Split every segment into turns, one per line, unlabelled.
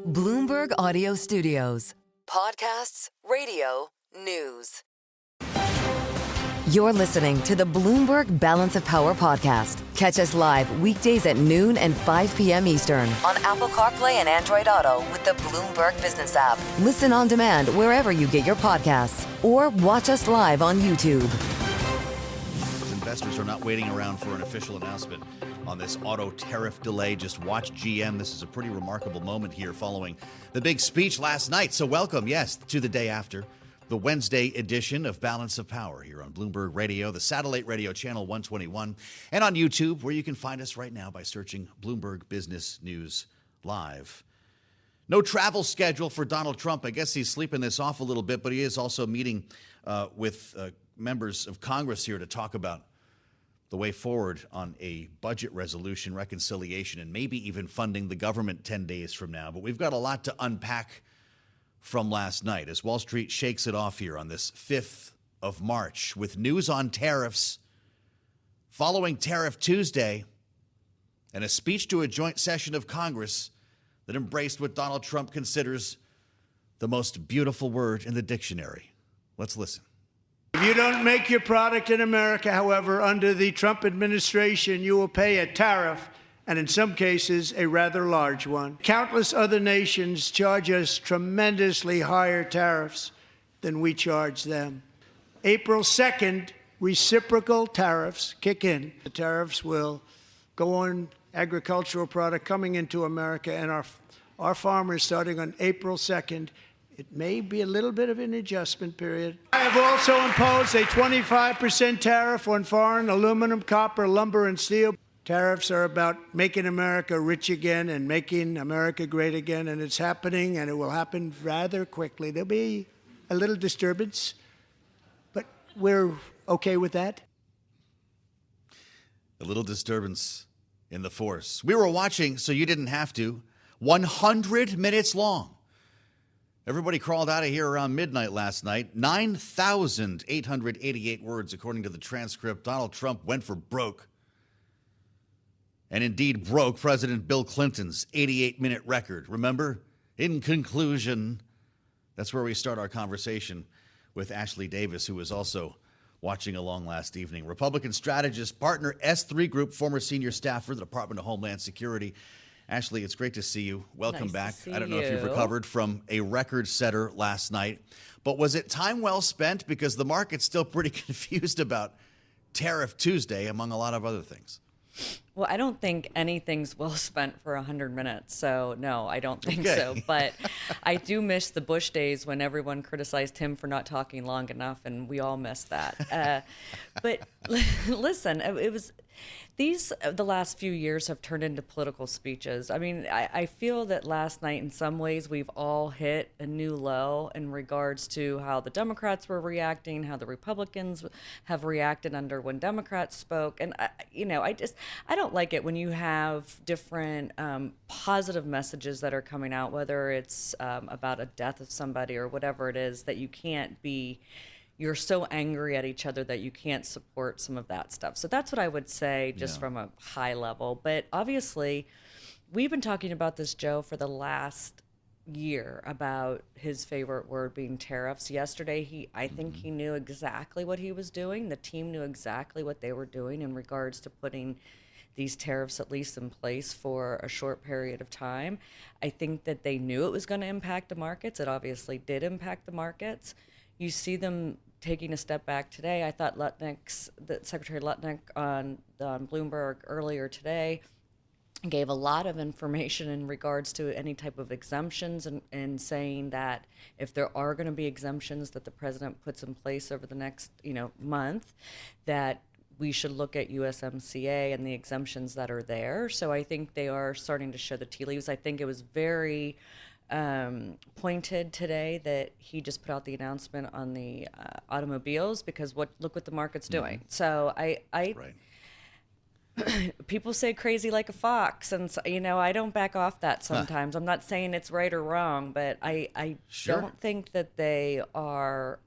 Bloomberg Audio Studios. Podcasts, radio, news. You're listening to the Bloomberg Balance of Power podcast. Catch us live weekdays at noon and 5 p.m. Eastern on Apple CarPlay and Android Auto with the Bloomberg Business app. Listen on demand wherever you get your podcasts or watch us live on YouTube.
Investors are not waiting around for an official announcement on this auto tariff delay. Just watch GM. This is a pretty remarkable moment here following the big speech last night. So welcome, yes, to the day after. The Wednesday edition of Balance of Power here on Bloomberg Radio, the satellite radio channel 121, and on YouTube, where you can find us right now by searching Bloomberg Business News Live. No travel schedule for Donald Trump. I guess he's sleeping this off a little bit, but he is also meeting with members of Congress here to talk about the way forward on a budget resolution, reconciliation, and maybe even funding the government 10 days from now. But we've got a lot to unpack from last night as Wall Street shakes it off here on this 5th of March with news on tariffs following Tariff Tuesday and a speech to a joint session of Congress that embraced what Donald Trump considers the most beautiful word in the dictionary. Let's listen.
If you don't make your product in America, however, under the Trump administration, you will pay a tariff, and in some cases, a rather large one. Countless other nations charge us tremendously higher tariffs than we charge them. April 2nd, reciprocal tariffs kick in. The tariffs will go on agricultural product coming into America, and our farmers, starting on April 2nd, it may be a little bit of an adjustment period. I have also imposed a 25% tariff on foreign aluminum, copper, lumber, and steel. Tariffs are about making America rich again and making America great again, and it's happening, and it will happen rather quickly. There'll be a little disturbance, but we're okay with that.
A little disturbance in the force. We were watching, so you didn't have to, 100 minutes long. Everybody crawled out of here around midnight last night. 9,888 words, according to the transcript. Donald Trump went for broke. And indeed broke President Bill Clinton's 88-minute record. Remember? In conclusion, that's where we start our conversation with Ashley Davis, who was also watching along last evening. Republican strategist, partner, S3 Group, former senior staffer, the Department of Homeland Security. Ashley, it's great to see you. Welcome back. I don't know if you've recovered from a record setter last night, but was it time well spent? Because the market's still pretty confused about Tariff Tuesday, among a lot of other things.
Well, I don't think anything's well spent for 100 minutes. So, no, I don't think so. But I do miss the Bush days when everyone criticized him for not talking long enough, and we all missed that. But listen, it was the last few years have turned into political speeches. I mean, I feel that last night, in some ways, we've all hit a new low in regards to how the Democrats were reacting, how the Republicans have reacted under when Democrats spoke. And, I don't like it when you have different positive messages that are coming out, whether it's about a death of somebody or whatever it is, that you're so angry at each other that you can't support some of that stuff. So that's what I would say, just from a high level. But obviously, we've been talking about this, Joe, for the last year about his favorite word being tariffs. Yesterday, I think he knew exactly what he was doing. The team knew exactly what they were doing in regards to putting these tariffs at least in place for a short period of time. I think that they knew it was going to impact the markets. It obviously did impact the markets. You see them taking a step back today. I thought Secretary Lutnick on Bloomberg earlier today gave a lot of information in regards to any type of exemptions and saying that if there are going to be exemptions that the president puts in place over the next month, that we should look at USMCA and the exemptions that are there. So I think they are starting to show the tea leaves. I think it was very pointed today that he just put out the announcement on the automobiles, because look what the market's doing. So people say crazy like a fox, and so, I don't back off that sometimes. I'm not saying it's right or wrong, but I don't think that they are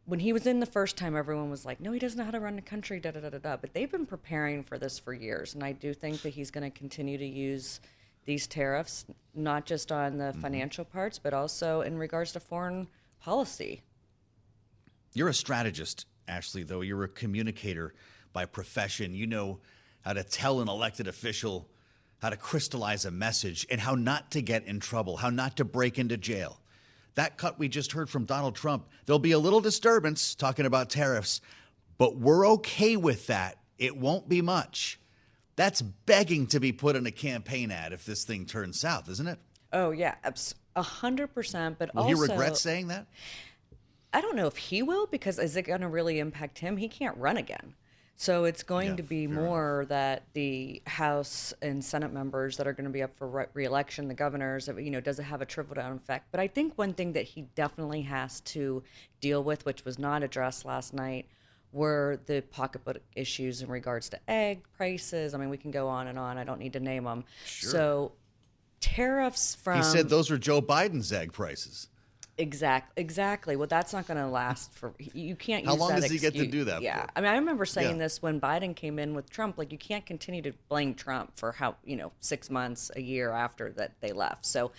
when he was in the first time, everyone was like, no, he doesn't know how to run the country, da da da da da. But they've been preparing for this for years, and I do think that he's going to continue to use these tariffs, not just on the financial parts, but also in regards to foreign policy.
You're a strategist, Ashley, though. You're a communicator by profession. You know how to tell an elected official how to crystallize a message and how not to get in trouble, how not to break into jail. That cut we just heard from Donald Trump, there'll be a little disturbance talking about tariffs, but we're okay with that. It won't be much. That's begging to be put in a campaign ad if this thing turns south, isn't it?
Oh, yeah, 100%. But
Will
also,
he regret saying that?
I don't know if he will, because is it going to really impact him? He can't run again. So it's going to be more that the House and Senate members that are going to be up for re-election, the governors, does it have a trickle-down effect? But I think one thing that he definitely has to deal with, which was not addressed last night, were the pocketbook issues in regards to egg prices. I mean, we can go on and on. I don't need to name them.
Sure.
So tariffs from...
He said those were Joe Biden's egg prices.
Exactly. Well, that's not going to last for. You can't use that.
How long does he get to do that?
Yeah,
for?
I mean, I remember saying this when Biden came in with Trump. Like, you can't continue to blame Trump for 6 months, a year after that they left. So,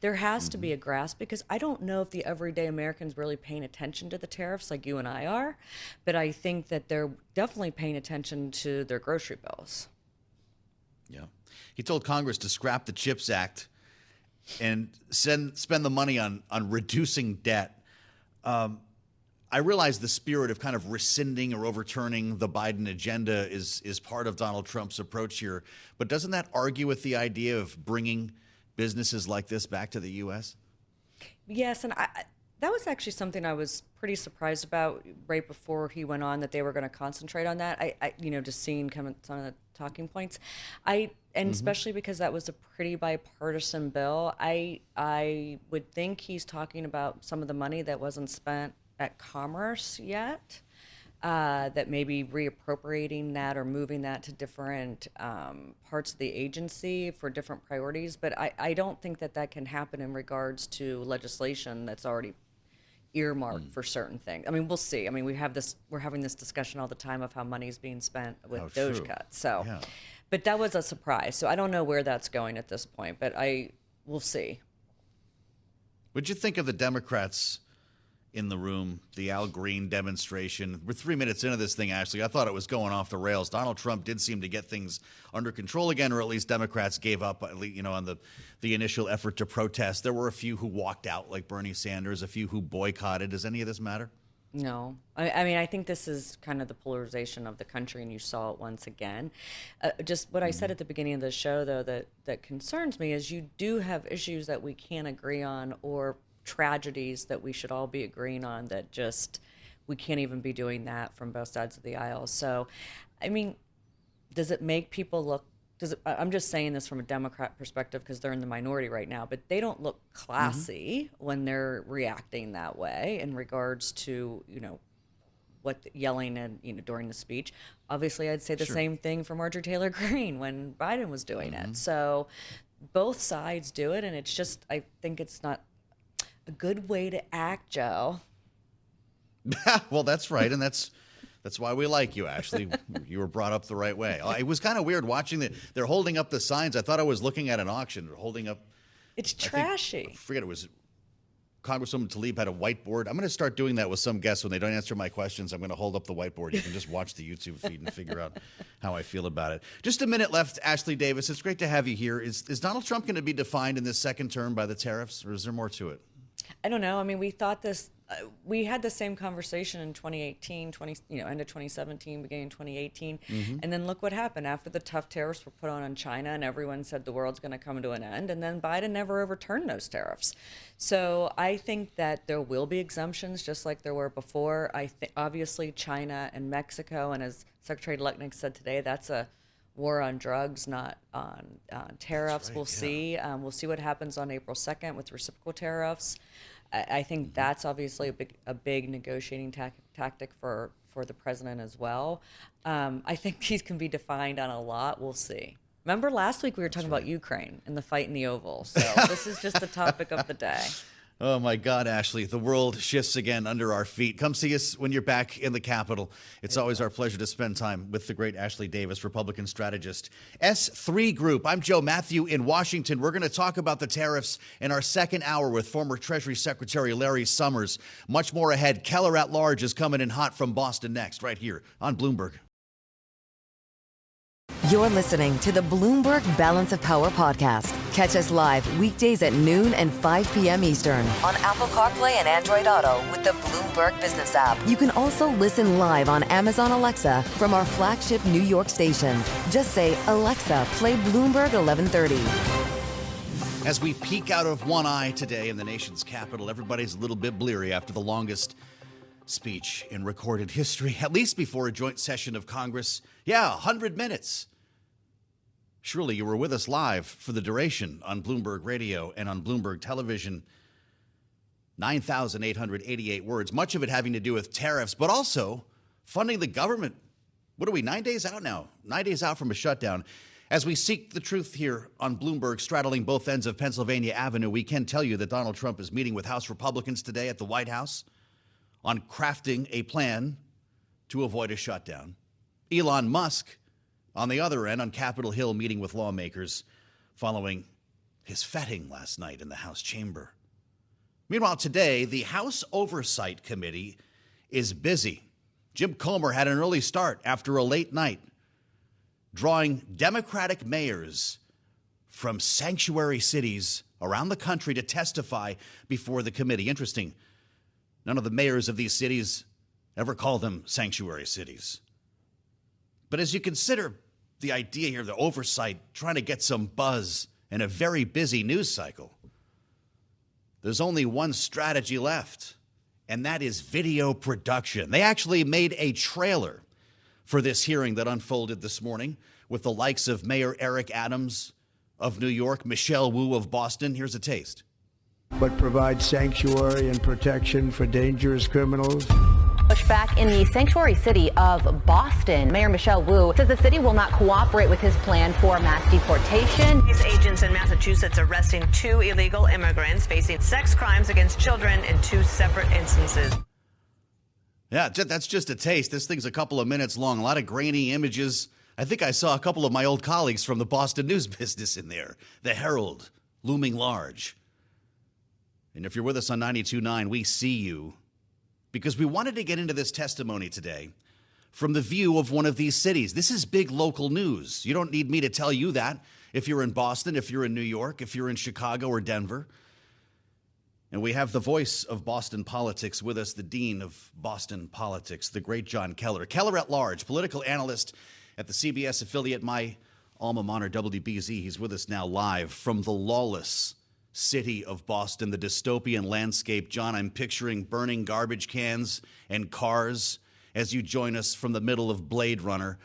there has to be a grasp, because I don't know if the everyday American's really paying attention to the tariffs like you and I are, but I think that they're definitely paying attention to their grocery bills.
Yeah, he told Congress to scrap the CHIPS Act and spend the money on reducing debt. I realize the spirit of kind of rescinding or overturning the Biden agenda is part of Donald Trump's approach here. But doesn't that argue with the idea of bringing businesses like this back to the U.S.?
Yes, and that was actually something I was pretty surprised about right before he went on, that they were going to concentrate on that. I just seeing some of the talking points. Especially because that was a pretty bipartisan bill. I would think he's talking about some of the money that wasn't spent at Commerce yet, that maybe reappropriating that or moving that to different parts of the agency for different priorities. But I don't think that can happen in regards to legislation that's already earmarked for certain things. I mean, we'll see. I mean, we're having this discussion all the time of how money's being spent with those cuts. So, but that was a surprise. So I don't know where that's going at this point, but we'll see.
What'd you think of the Democrats in the room, the Al Green demonstration? We're 3 minutes into this thing, Ashley. I thought it was going off the rails. Donald Trump did seem to get things under control again, or at least Democrats gave up, on the initial effort to protest. There were a few who walked out, like Bernie Sanders, a few who boycotted. Does any of this matter?
No. I mean, I think this is kind of the polarization of the country, and you saw it once again. Just what I said at the beginning of the show, though, that concerns me is you do have issues that we can't agree on, or tragedies that we should all be agreeing on, that just we can't even be doing that from both sides of the aisle. So, I mean, does it make people look? I'm just saying this from a Democrat perspective because they're in the minority right now, but they don't look classy when they're reacting that way in regards to what yelling and during the speech. Obviously, I'd say the same thing for Marjorie Taylor Greene when Biden was doing it. So, both sides do it, and it's just I think it's not a good way to act, Joe.
Well, that's right, and that's why we like you, Ashley. You were brought up the right way. It was kind of weird watching they're holding up the signs. I thought I was looking at an auction. They're holding up.
It's trashy.
I forget, it was Congresswoman Tlaib had a whiteboard. I'm going to start doing that with some guests when they don't answer my questions. I'm going to hold up the whiteboard. You can just watch the YouTube feed and figure out how I feel about it. Just a minute left, Ashley Davis. It's great to have you here. Is Donald Trump going to be defined in this second term by the tariffs, or is there more to it?
I don't know. I mean, we thought this. We had the same conversation in 2018, end of 2017, beginning 2018, and then look what happened after the tough tariffs were put on China, and everyone said the world's going to come to an end, and then Biden never overturned those tariffs. So I think that there will be exemptions, just like there were before. I think obviously China and Mexico, and as Secretary Lutnick said today, that's a war on drugs, not on tariffs. Right, we'll see. We'll see what happens on April 2nd with reciprocal tariffs. I think that's obviously a big negotiating tactic for the president as well. I think these can be defined on a lot. We'll see. Remember last week we were talking about Ukraine and the fight in the Oval. So this is just the topic of the day.
Oh, my God, Ashley. The world shifts again under our feet. Come see us when you're back in the Capitol. It's always our pleasure to spend time with the great Ashley Davis, Republican strategist. S3 Group. I'm Joe Matthew in Washington. We're going to talk about the tariffs in our second hour with former Treasury Secretary Larry Summers. Much more ahead. Keller at Large is coming in hot from Boston next, right here on Bloomberg.
You're listening to the Bloomberg Balance of Power podcast. Catch us live weekdays at noon and 5 p.m. Eastern on Apple CarPlay and Android Auto with the Bloomberg Business app. You can also listen live on Amazon Alexa from our flagship New York station. Just say, Alexa, play Bloomberg 1130.
As we peek out of one eye today in the nation's capital, everybody's a little bit bleary after the longest speech in recorded history, at least before a joint session of Congress. Yeah, 100 minutes. Surely you were with us live for the duration on Bloomberg Radio and on Bloomberg Television. 9,888 words, much of it having to do with tariffs, but also funding the government. What are we, 9 days out now? 9 days out from a shutdown. As we seek the truth here on Bloomberg, straddling both ends of Pennsylvania Avenue, we can tell you that Donald Trump is meeting with House Republicans today at the White House on crafting a plan to avoid a shutdown. Elon Musk, on the other end, on Capitol Hill, meeting with lawmakers following his fetting last night in the House chamber. Meanwhile, today, the House Oversight Committee is busy. Jim Comer had an early start after a late night, drawing Democratic mayors from sanctuary cities around the country to testify before the committee. Interesting. None of the mayors of these cities ever call them sanctuary cities. But as you consider the idea here, the oversight, trying to get some buzz in a very busy news cycle, there's only one strategy left, and that is video production. They actually made a trailer for this hearing that unfolded this morning with the likes of Mayor Eric Adams of New York, Michelle Wu of Boston. Here's a taste.
But provide sanctuary and protection for dangerous criminals.
Pushback in the sanctuary city of Boston. Mayor Michelle Wu says the city will not cooperate with his plan for mass deportation.
Police agents in Massachusetts arresting 2 illegal immigrants facing sex crimes against children in 2 separate instances.
Yeah, that's just a taste. This thing's a couple of minutes long. A lot of grainy images. I think I saw a couple of my old colleagues from the Boston news business in there. The Herald, looming large. And if you're with us on 92.9, we see you because we wanted to get into this testimony today from the view of one of these cities. This is big local news. You don't need me to tell you that if you're in Boston, if you're in New York, if you're in Chicago or Denver. And we have the voice of Boston politics with us, the dean of Boston politics, the great John Keller. Keller at Large, political analyst at the CBS affiliate, my alma mater, WBZ. He's with us now live from the lawless city of Boston, the dystopian landscape. John, I'm picturing burning garbage cans and cars as you join us from the middle of Blade Runner.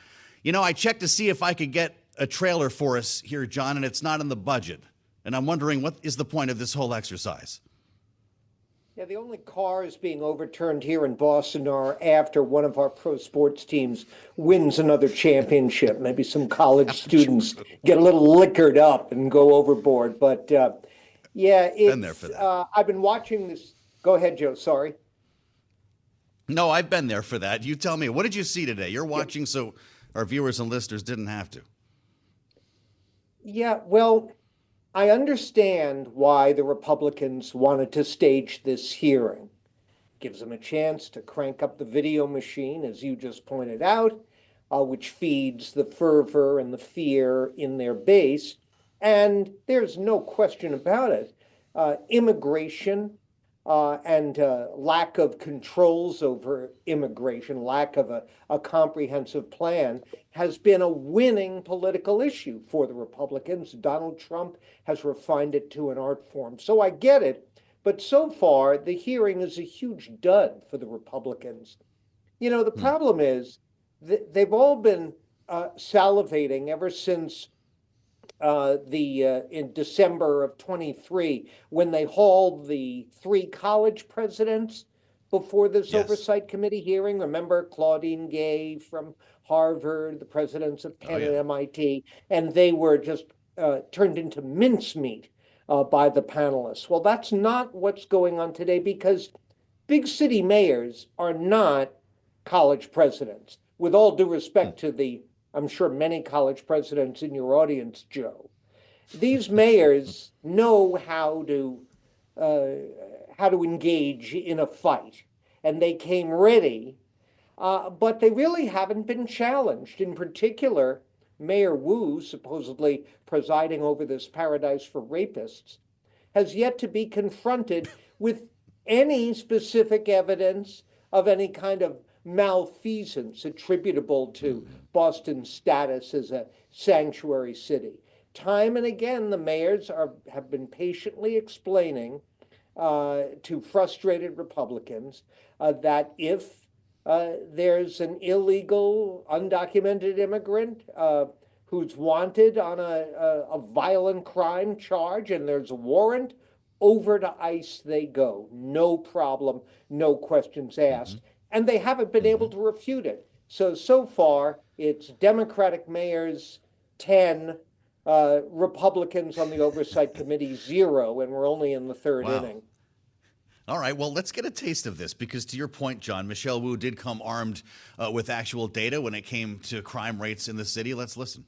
You know, I checked to see if I could get a trailer for us here, John, and it's not in the budget. And I'm wondering, what is the point of this whole exercise?
Yeah, the only cars being overturned here in Boston are after one of our pro sports teams wins another championship. Maybe some college students get a little liquored up and go overboard. But yeah,
been there for that.
I've been watching this. Go ahead, Joe. Sorry.
No, I've been there for that. You tell me, what did you see today? You're watching, so our viewers and listeners didn't have to.
Yeah, well, I understand why the Republicans wanted to stage this hearing. Gives them a chance to crank up the video machine, as you just pointed out, which feeds the fervor and the fear in their base. And there's no question about it. Immigration and lack of controls over immigration, lack of a comprehensive plan, has been a winning political issue for the Republicans. Donald Trump has refined it to an art form. So I get it. But so far, the hearing is a huge dud for the Republicans. You know, the problem is they've all been salivating ever since in December of 23, when they hauled the 3 college presidents before this oversight committee hearing. Remember Claudine Gay from Harvard, the presidents of Penn and MIT, and they were just turned into mincemeat by the panelists. Well, that's not what's going on today, because big city mayors are not college presidents. With all due respect to I'm sure, many college presidents in your audience, Joe, these mayors know how to engage in a fight, and they came ready, but they really haven't been challenged. In particular, Mayor Wu, supposedly presiding over this paradise for rapists, has yet to be confronted with any specific evidence of any kind of malfeasance attributable to Boston's status as a sanctuary city. Time and again, the mayors have been patiently explaining to frustrated Republicans that if there's an illegal, undocumented immigrant who's wanted on a violent crime charge and there's a warrant, over to ICE they go. No problem, no questions asked. And they haven't been able to refute it. So far, it's Democratic mayors 10, Republicans on the Oversight Committee 0, and we're only in the third inning.
All right, well, let's get a taste of this, because to your point, John, Michelle Wu did come armed with actual data when it came to crime rates in the city. Let's listen.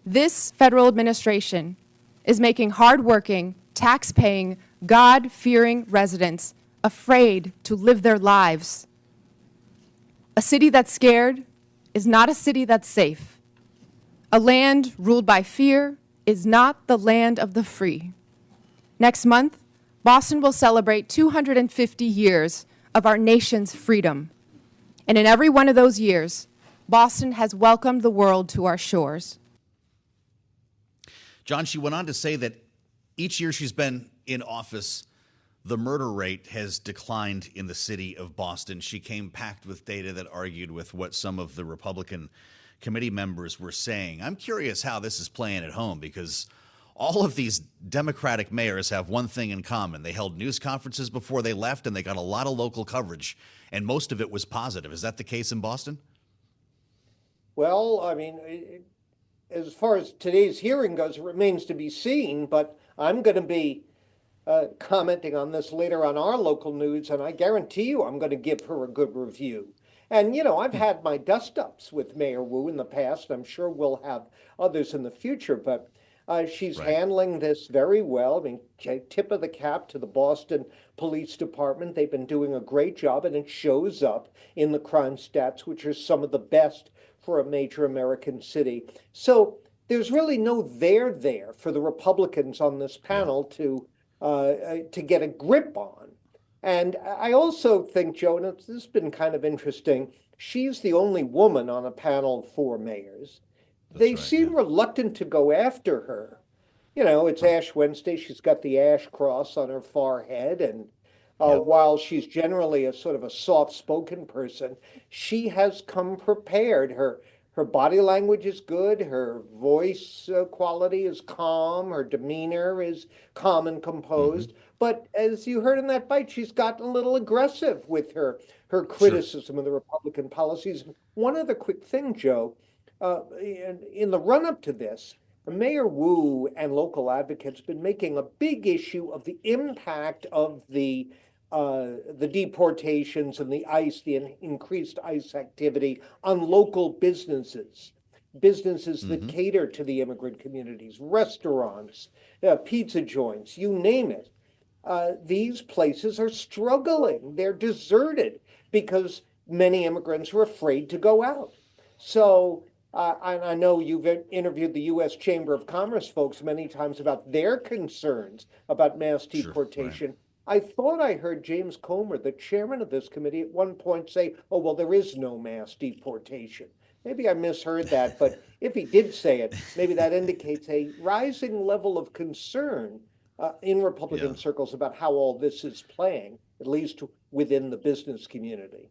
This federal administration is making hardworking, tax-paying, God-fearing residents afraid to live their lives. A city that's scared is not a city that's safe. A land ruled by fear is not the land of the free. Next month, Boston will celebrate 250 years of our nation's freedom. And in every one of those years, Boston has welcomed the world to our shores.
John, she went on to say that each year she's been in office, the murder rate has declined in the city of Boston. She came packed with data that argued with what some of the Republican committee members were saying. I'm curious how this is playing at home, because all of these Democratic mayors have one thing in common. They held news conferences before they left, and they got a lot of local coverage, and most of it was positive. Is that the case in Boston?
Well, I mean, as far as today's hearing goes, it remains to be seen, but I'm going to be commenting on this later on our local news, and I guarantee you I'm going to give her a good review. And, you know, I've had my dust-ups with Mayor Wu in the past. I'm sure we'll have others in the future, but she's handling this very well. I mean, tip of the cap to the Boston Police Department. They've been doing a great job, and it shows up in the crime stats, which are some of the best for a major American city. So there's really no there for the Republicans on this panel to get a grip on. And I also think, Joe, and this has been kind of interesting, she's the only woman on a panel for mayors. They seem reluctant to go after her. You know, it's Ash Wednesday. She's got the ash cross on her forehead. And while she's generally a sort of a soft-spoken person, she has come prepared. Her body language is good. Her voice quality is calm. Her demeanor is calm and composed. But as you heard in that bite, she's gotten a little aggressive with her criticism of the Republican policies. One other quick thing, Joe. In the run-up to this, Mayor Wu and local advocates have been making a big issue of the impact of the deportations and the increased ICE activity on local businesses that cater to the immigrant communities, restaurants, pizza joints, you name it. These places are struggling. They're deserted because many immigrants are afraid to go out. So I know you've interviewed the U.S. Chamber of Commerce folks many times about their concerns about mass deportation. I thought I heard James Comer, the chairman of this committee, at one point say, oh, well, there is no mass deportation. Maybe I misheard that, but if he did say it, maybe that indicates a rising level of concern in Republican circles about how all this is playing, at least within the business community.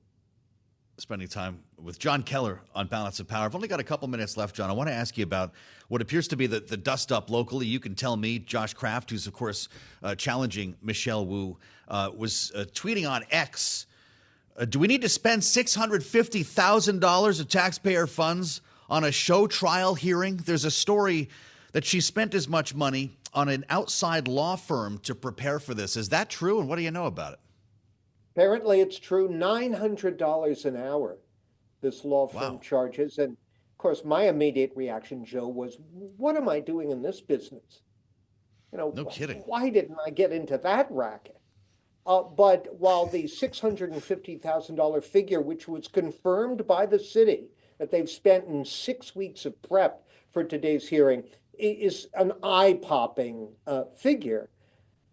Spending time with John Keller on Balance of Power. I've only got a couple minutes left, John. I want to ask you about what appears to be the dust-up locally. You can tell me. Josh Kraft, who's, of course, challenging Michelle Wu, was tweeting on X. Do we need to spend $650,000 of taxpayer funds on a show trial hearing? There's a story that she spent as much money on an outside law firm to prepare for this. Is that true? And what do you know about it?
Apparently it's true. $900 an hour, this law firm charges. And of course, my immediate reaction, Joe, was, what am I doing in this business? No kidding. Why didn't I get into that racket? But while the $650,000 figure, which was confirmed by the city that they've spent in 6 weeks of prep for today's hearing, is an eye-popping figure,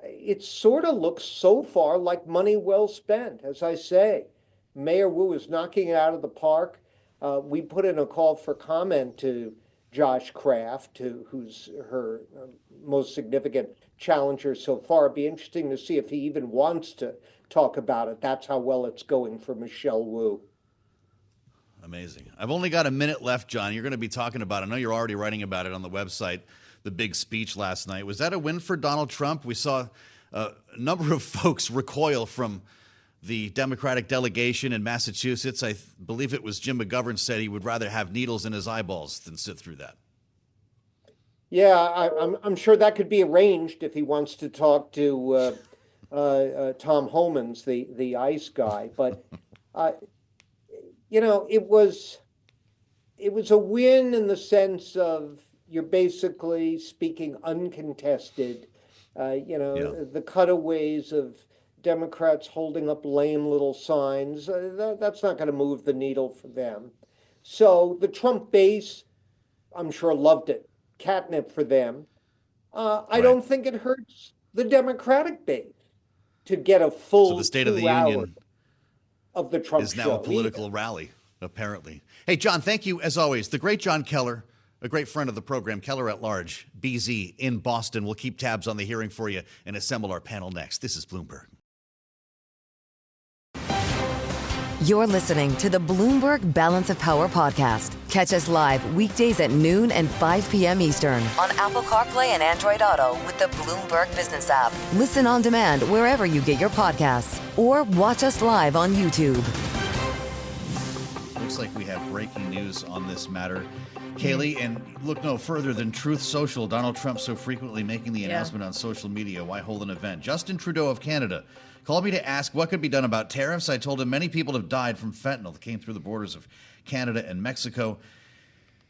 it sort of looks so far like money well spent. As I say, Mayor Wu is knocking it out of the park. We put in a call for comment to Josh Kraft, who's her most significant challenger so far. It'd be interesting to see if he even wants to talk about it. That's how well it's going for Michelle Wu.
Amazing. I've only got a minute left, John. You're going to be talking about it. I know you're already writing about it on the website, the big speech last night. Was that a win for Donald Trump? We saw a number of folks recoil from the Democratic delegation in Massachusetts. I believe it was Jim McGovern said he would rather have needles in his eyeballs than sit through that.
Yeah, I'm sure that could be arranged if he wants to talk to Tom Homans, the ICE guy. But it was a win in the sense of you're basically speaking uncontested. The cutaways of Democrats holding up lame little signs, that's not going to move the needle for them. So the Trump base, I'm sure, loved it. Catnip for them. I don't think it hurts the Democratic base to get a full
so the State of the
2 hours
Union
of the Trump
is now
show.
a political rally, apparently. Hey, John, thank you, as always. The great John Keller, a great friend of the program, Keller at Large, BZ in Boston. We'll keep tabs on the hearing for you and assemble our panel next. This is Bloomberg.
You're listening to the Bloomberg Balance of Power podcast. Catch us live weekdays at noon and 5 p.m. Eastern on Apple CarPlay and Android Auto with the Bloomberg Business app. Listen on demand wherever you get your podcasts or watch us live on YouTube.
Looks like we have breaking news on this matter. Kaylee, and look no further than Truth Social. Donald Trump so frequently making the announcement on social media. Why hold an event? Justin Trudeau of Canada called me to ask what could be done about tariffs. I told him many people have died from fentanyl that came through the borders of Canada and Mexico,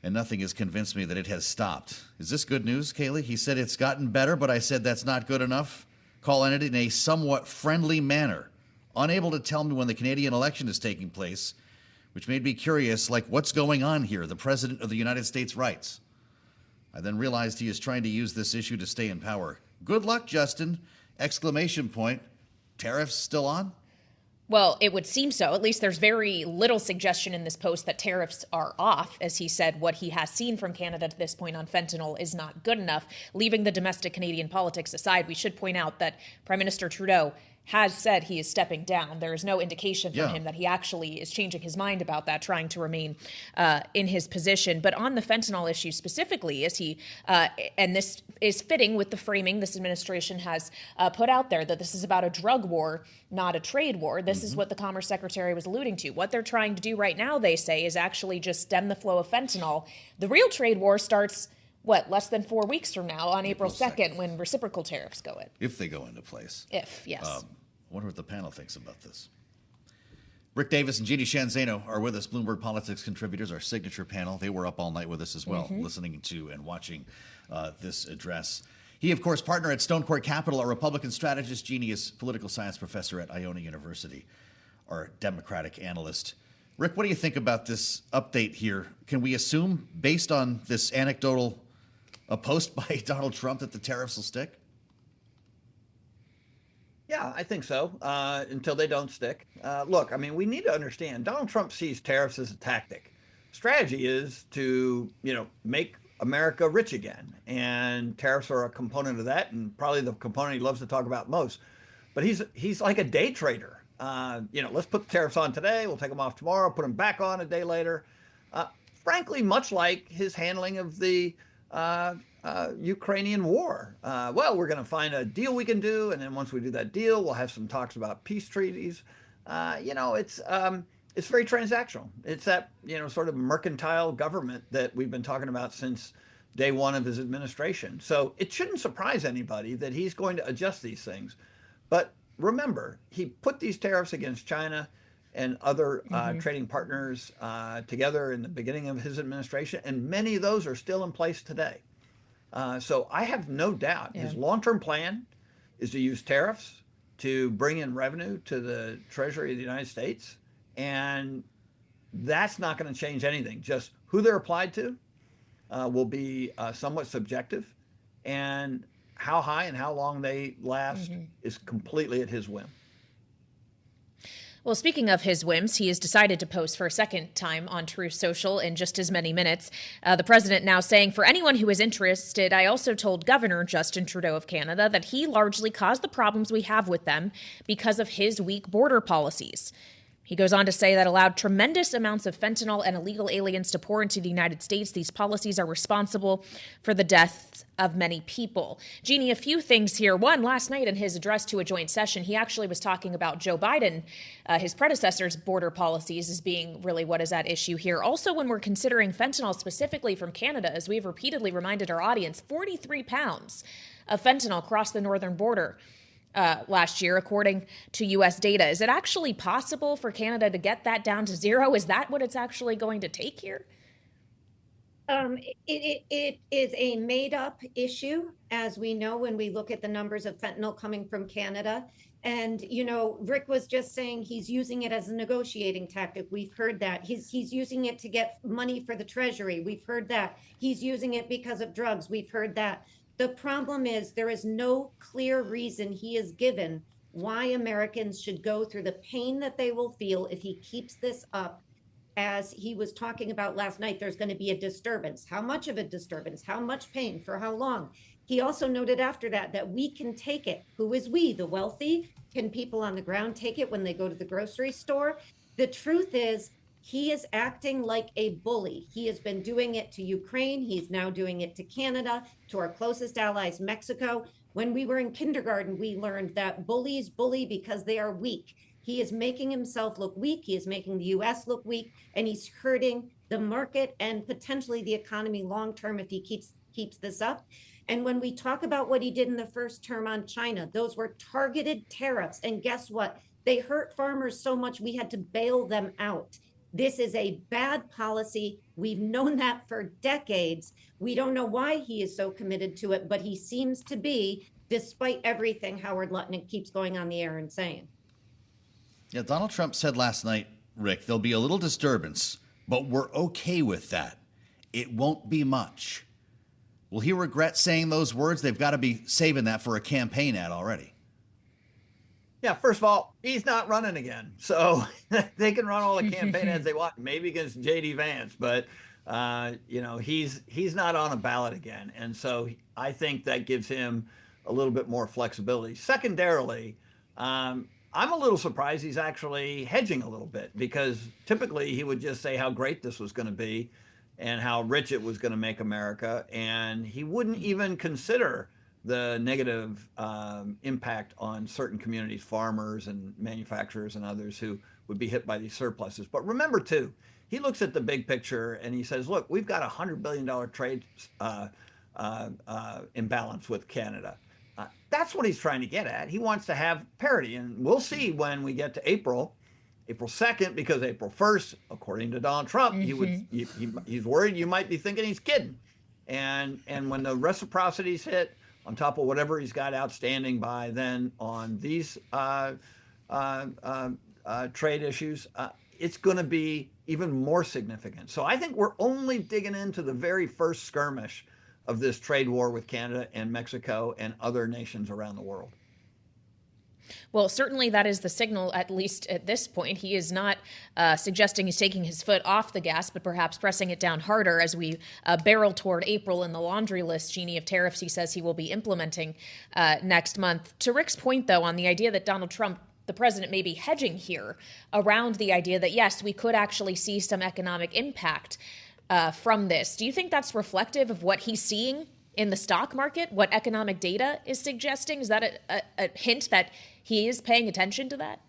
and nothing has convinced me that it has stopped. Is this good news, Kaylee? He said it's gotten better, but I said that's not good enough, calling it in a somewhat friendly manner. Unable to tell me when the Canadian election is taking place, which made me curious, like, what's going on here? The President of the United States writes. I then realized he is trying to use this issue to stay in power. Good luck, Justin! Exclamation point. Tariffs still on?
Well, it would seem so. At least there's very little suggestion in this post that tariffs are off. As he said, what he has seen from Canada to this point on fentanyl is not good enough. Leaving the domestic Canadian politics aside, we should point out that Prime Minister Trudeau has said he is stepping down. There is no indication from him that he actually is changing his mind about that, trying to remain in his position. But on the fentanyl issue specifically, is he, and this is fitting with the framing this administration has put out there, that this is about a drug war, not a trade war. This is what the Commerce Secretary was alluding to. What they're trying to do right now, they say, is actually just stem the flow of fentanyl. The real trade war starts less than 4 weeks from now on April 2nd when reciprocal tariffs go in.
If they go into place.
If, yes.
I wonder what the panel thinks about this. Rick Davis and Jeannie Shanzano are with us, Bloomberg Politics contributors, our signature panel. They were up all night with us as well, listening to and watching this address. He, of course, partner at Stone Court Capital, a Republican strategist. Jeannie is political science professor at Iona University, our Democratic analyst. Rick, what do you think about this update here? Can we assume, based on this anecdotal post by Donald Trump, that the tariffs will stick?
Yeah, I think so, until they don't stick. Look, I mean, we need to understand, Donald Trump sees tariffs as a tactic. Strategy is to, make America rich again. And tariffs are a component of that, and probably the component he loves to talk about most. But he's like a day trader. Let's put the tariffs on today, we'll take them off tomorrow, put them back on a day later. Frankly, much like his handling of the Ukrainian war. We're going to find a deal we can do, and then once we do that deal, we'll have some talks about peace treaties. It's very transactional. It's that sort of mercantile government that we've been talking about since day one of his administration. So it shouldn't surprise anybody that he's going to adjust these things. But remember, he put these tariffs against China and other trading partners together in the beginning of his administration, and many of those are still in place today. So I have no doubt his long-term plan is to use tariffs to bring in revenue to the Treasury of the United States, and that's not going to change anything. Just who they're applied to will be somewhat subjective, and how high and how long they last is completely at his whim.
Well, speaking of his whims, he has decided to post for a second time on Truth Social in just as many minutes. The president now saying, for anyone who is interested, I also told Governor Justin Trudeau of Canada that he largely caused the problems we have with them because of his weak border policies. He goes on to say that allowed tremendous amounts of fentanyl and illegal aliens to pour into the United States. These policies are responsible for the deaths of many people. Jeannie, a few things here. One, last night in his address to a joint session, he actually was talking about Joe Biden, his predecessor's border policies as being really what is at issue here. Also, when we're considering fentanyl specifically from Canada, as we've repeatedly reminded our audience, 43 pounds of fentanyl crossed the northern border last year, according to U.S. data. Is it actually possible for Canada to get that down to zero? Is that what it's actually going to take here?
It is a made-up issue, as we know when we look at the numbers of fentanyl coming from Canada. And, you know, Rick was just saying he's using it as a negotiating tactic. We've heard that. He's using it to get money for the Treasury. We've heard that. He's using it because of drugs. We've heard that. The problem is there is no clear reason he is given why Americans should go through the pain that they will feel if he keeps this up. As he was talking about last night, there's going to be a disturbance. How much of a disturbance? How much pain? For how long? He also noted after that we can take it. Who is we? The wealthy? Can people on the ground take it when they go to the grocery store? The truth is, he is acting like a bully. He has been doing it to Ukraine. He's now doing it to Canada, to our closest allies, Mexico. When we were in kindergarten, we learned that bullies bully because they are weak. He is making himself look weak. He is making the U.S. look weak, and he's hurting the market and potentially the economy long term if he keeps this up. And when we talk about what he did in the first term on China, those were targeted tariffs. And guess what? They hurt farmers so much we had to bail them out. This is a bad policy. We've known that for decades. We don't know why he is so committed to it, but he seems to be, despite everything Howard Lutnick keeps going on the air and saying.
Yeah, Donald Trump said last night, Rick, there'll be a little disturbance, but we're okay with that. It won't be much. Will he regret saying those words? They've got to be saving that for a campaign ad already.
Yeah, first of all, he's not running again. So they can run all the campaign ads they want, maybe against J.D. Vance, but, you know, he's not on a ballot again. And so I think that gives him a little bit more flexibility. Secondarily, I'm a little surprised he's actually hedging a little bit, because typically he would just say how great this was going to be and how rich it was going to make America. And he wouldn't even consider the negative impact on certain communities, farmers and manufacturers and others who would be hit by these surpluses. But remember, too, he looks at the big picture and he says, look, we've got a $100 billion trade imbalance with Canada. That's what he's trying to get at. He wants to have parity. And we'll see when we get to April 2nd, because April 1st, according to Donald Trump, he's worried you might be thinking he's kidding. And when the reciprocities hit, on top of whatever he's got outstanding by then on these trade issues, it's going to be even more significant. So I think we're only digging into the very first skirmish of this trade war with Canada and Mexico and other nations around the world.
Well, certainly that is the signal, at least at this point. He is not suggesting he's taking his foot off the gas, but perhaps pressing it down harder as we barrel toward April in the laundry list, Jeannie, of tariffs he says he will be implementing next month. To Rick's point, though, on the idea that Donald Trump, the president, may be hedging here around the idea that, yes, we could actually see some economic impact from this. Do you think that's reflective of what he's seeing in the stock market, what economic data is suggesting? Is that a hint that he is paying attention to that?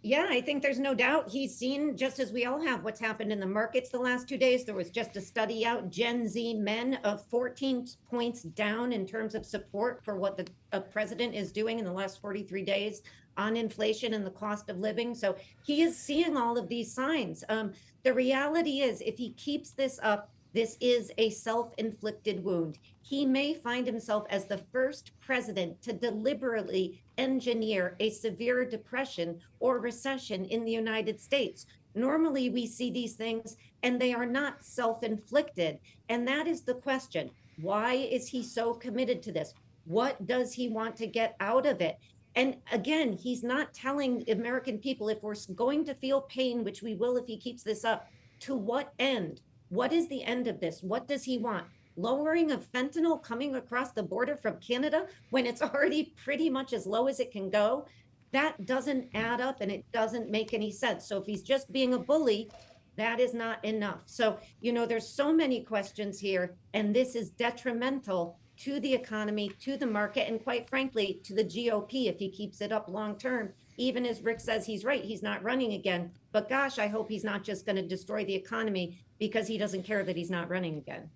Yeah, I think there's no doubt he's seen, just as we all have, what's happened in the markets the last 2 days. There was just a study out, Gen Z men of 14 points down in terms of support for what the president is doing in the last 43 days on inflation and the cost of living. So he is seeing all of these signs. The reality is, if he keeps this up, this is a self-inflicted wound. He may find himself as the first president to deliberately engineer a severe depression or recession in the United States. Normally, we see these things and they are not self-inflicted. And that is the question. Why is he so committed to this? What does he want to get out of it? And again, he's not telling American people, if we're going to feel pain, which we will if he keeps this up, to what end? What is the end of this? What does he want? Lowering of fentanyl coming across the border from Canada when it's already pretty much as low as it can go? That doesn't add up and it doesn't make any sense. So if he's just being a bully, that is not enough. So, there's so many questions here, and this is detrimental to the economy, to the market, and quite frankly, to the GOP if he keeps it up long term. Even as Rick says, he's right, he's not running again. But gosh, I hope he's not just going to destroy the economy because he doesn't care that he's not running again.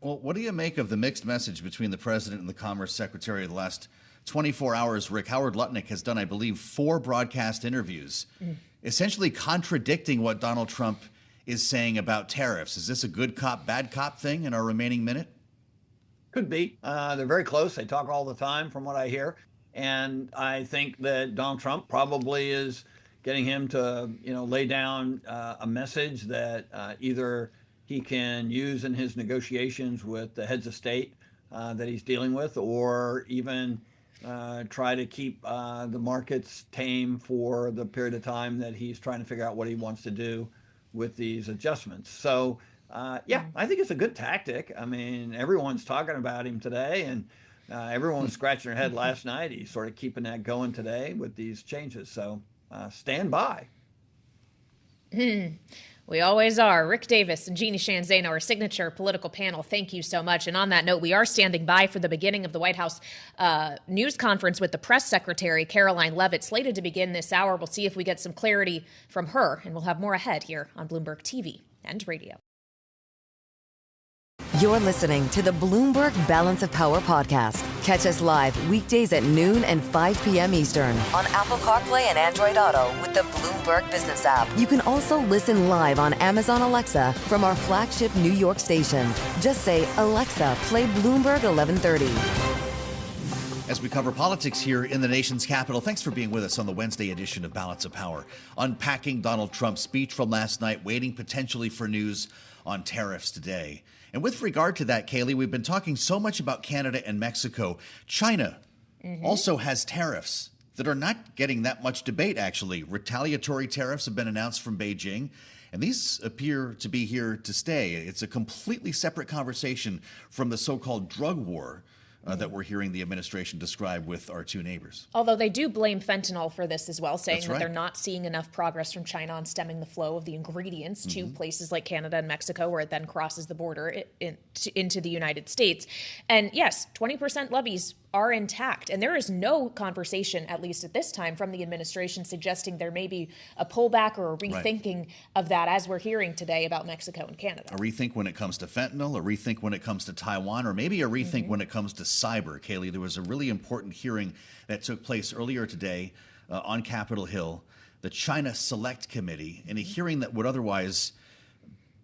Well, what do you make of the mixed message between the president and the Commerce Secretary the last 24 hours? Rick, Howard Lutnick has done, I believe, 4 broadcast interviews, essentially contradicting what Donald Trump is saying about tariffs. Is this a good cop, bad cop thing in our remaining minute?
Could be. They're very close. They talk all the time from what I hear. And I think that Donald Trump probably is getting him to, lay down a message that either he can use in his negotiations with the heads of state that he's dealing with, or even try to keep the markets tame for the period of time that he's trying to figure out what he wants to do with these adjustments. So, yeah, I think it's a good tactic. I mean, everyone's talking about him today, and everyone was scratching their head last night. He's sort of keeping that going today with these changes. So stand by.
We always are. Rick Davis and Jeannie Sheehan Zaino, our signature political panel. Thank you so much. And on that note, we are standing by for the beginning of the White House news conference with the press secretary, Karoline Leavitt, slated to begin this hour. We'll see if we get some clarity from her, and we'll have more ahead here on Bloomberg TV and radio.
You're listening to the Bloomberg Balance of Power podcast. Catch us live weekdays at noon and 5 p.m. Eastern on Apple CarPlay and Android Auto with the Bloomberg Business app. You can also listen live on Amazon Alexa from our flagship New York station. Just say, Alexa, play Bloomberg 1130.
As we cover politics here in the nation's capital, thanks for being with us on the Wednesday edition of Balance of Power. Unpacking Donald Trump's speech from last night, waiting potentially for news on tariffs today. And with regard to that, Kaylee, we've been talking so much about Canada and Mexico. China also has tariffs that are not getting that much debate, actually. Retaliatory tariffs have been announced from Beijing, and these appear to be here to stay. It's a completely separate conversation from the so-called drug war that we're hearing the administration describe with our two neighbors.
Although they do blame fentanyl for this as well, saying
That's
that
right.
they're not seeing enough progress from China on stemming the flow of the ingredients to places like Canada and Mexico, where it then crosses the border into the United States. And yes, 20% levies are intact. And there is no conversation, at least at this time, from the administration suggesting there may be a pullback or a rethinking of that, as we're hearing today about Mexico and Canada.
A rethink when it comes to fentanyl, a rethink when it comes to Taiwan, or maybe a rethink when it comes to cyber. Kaylee, there was a really important hearing that took place earlier today on Capitol Hill, the China Select Committee, in a hearing that would otherwise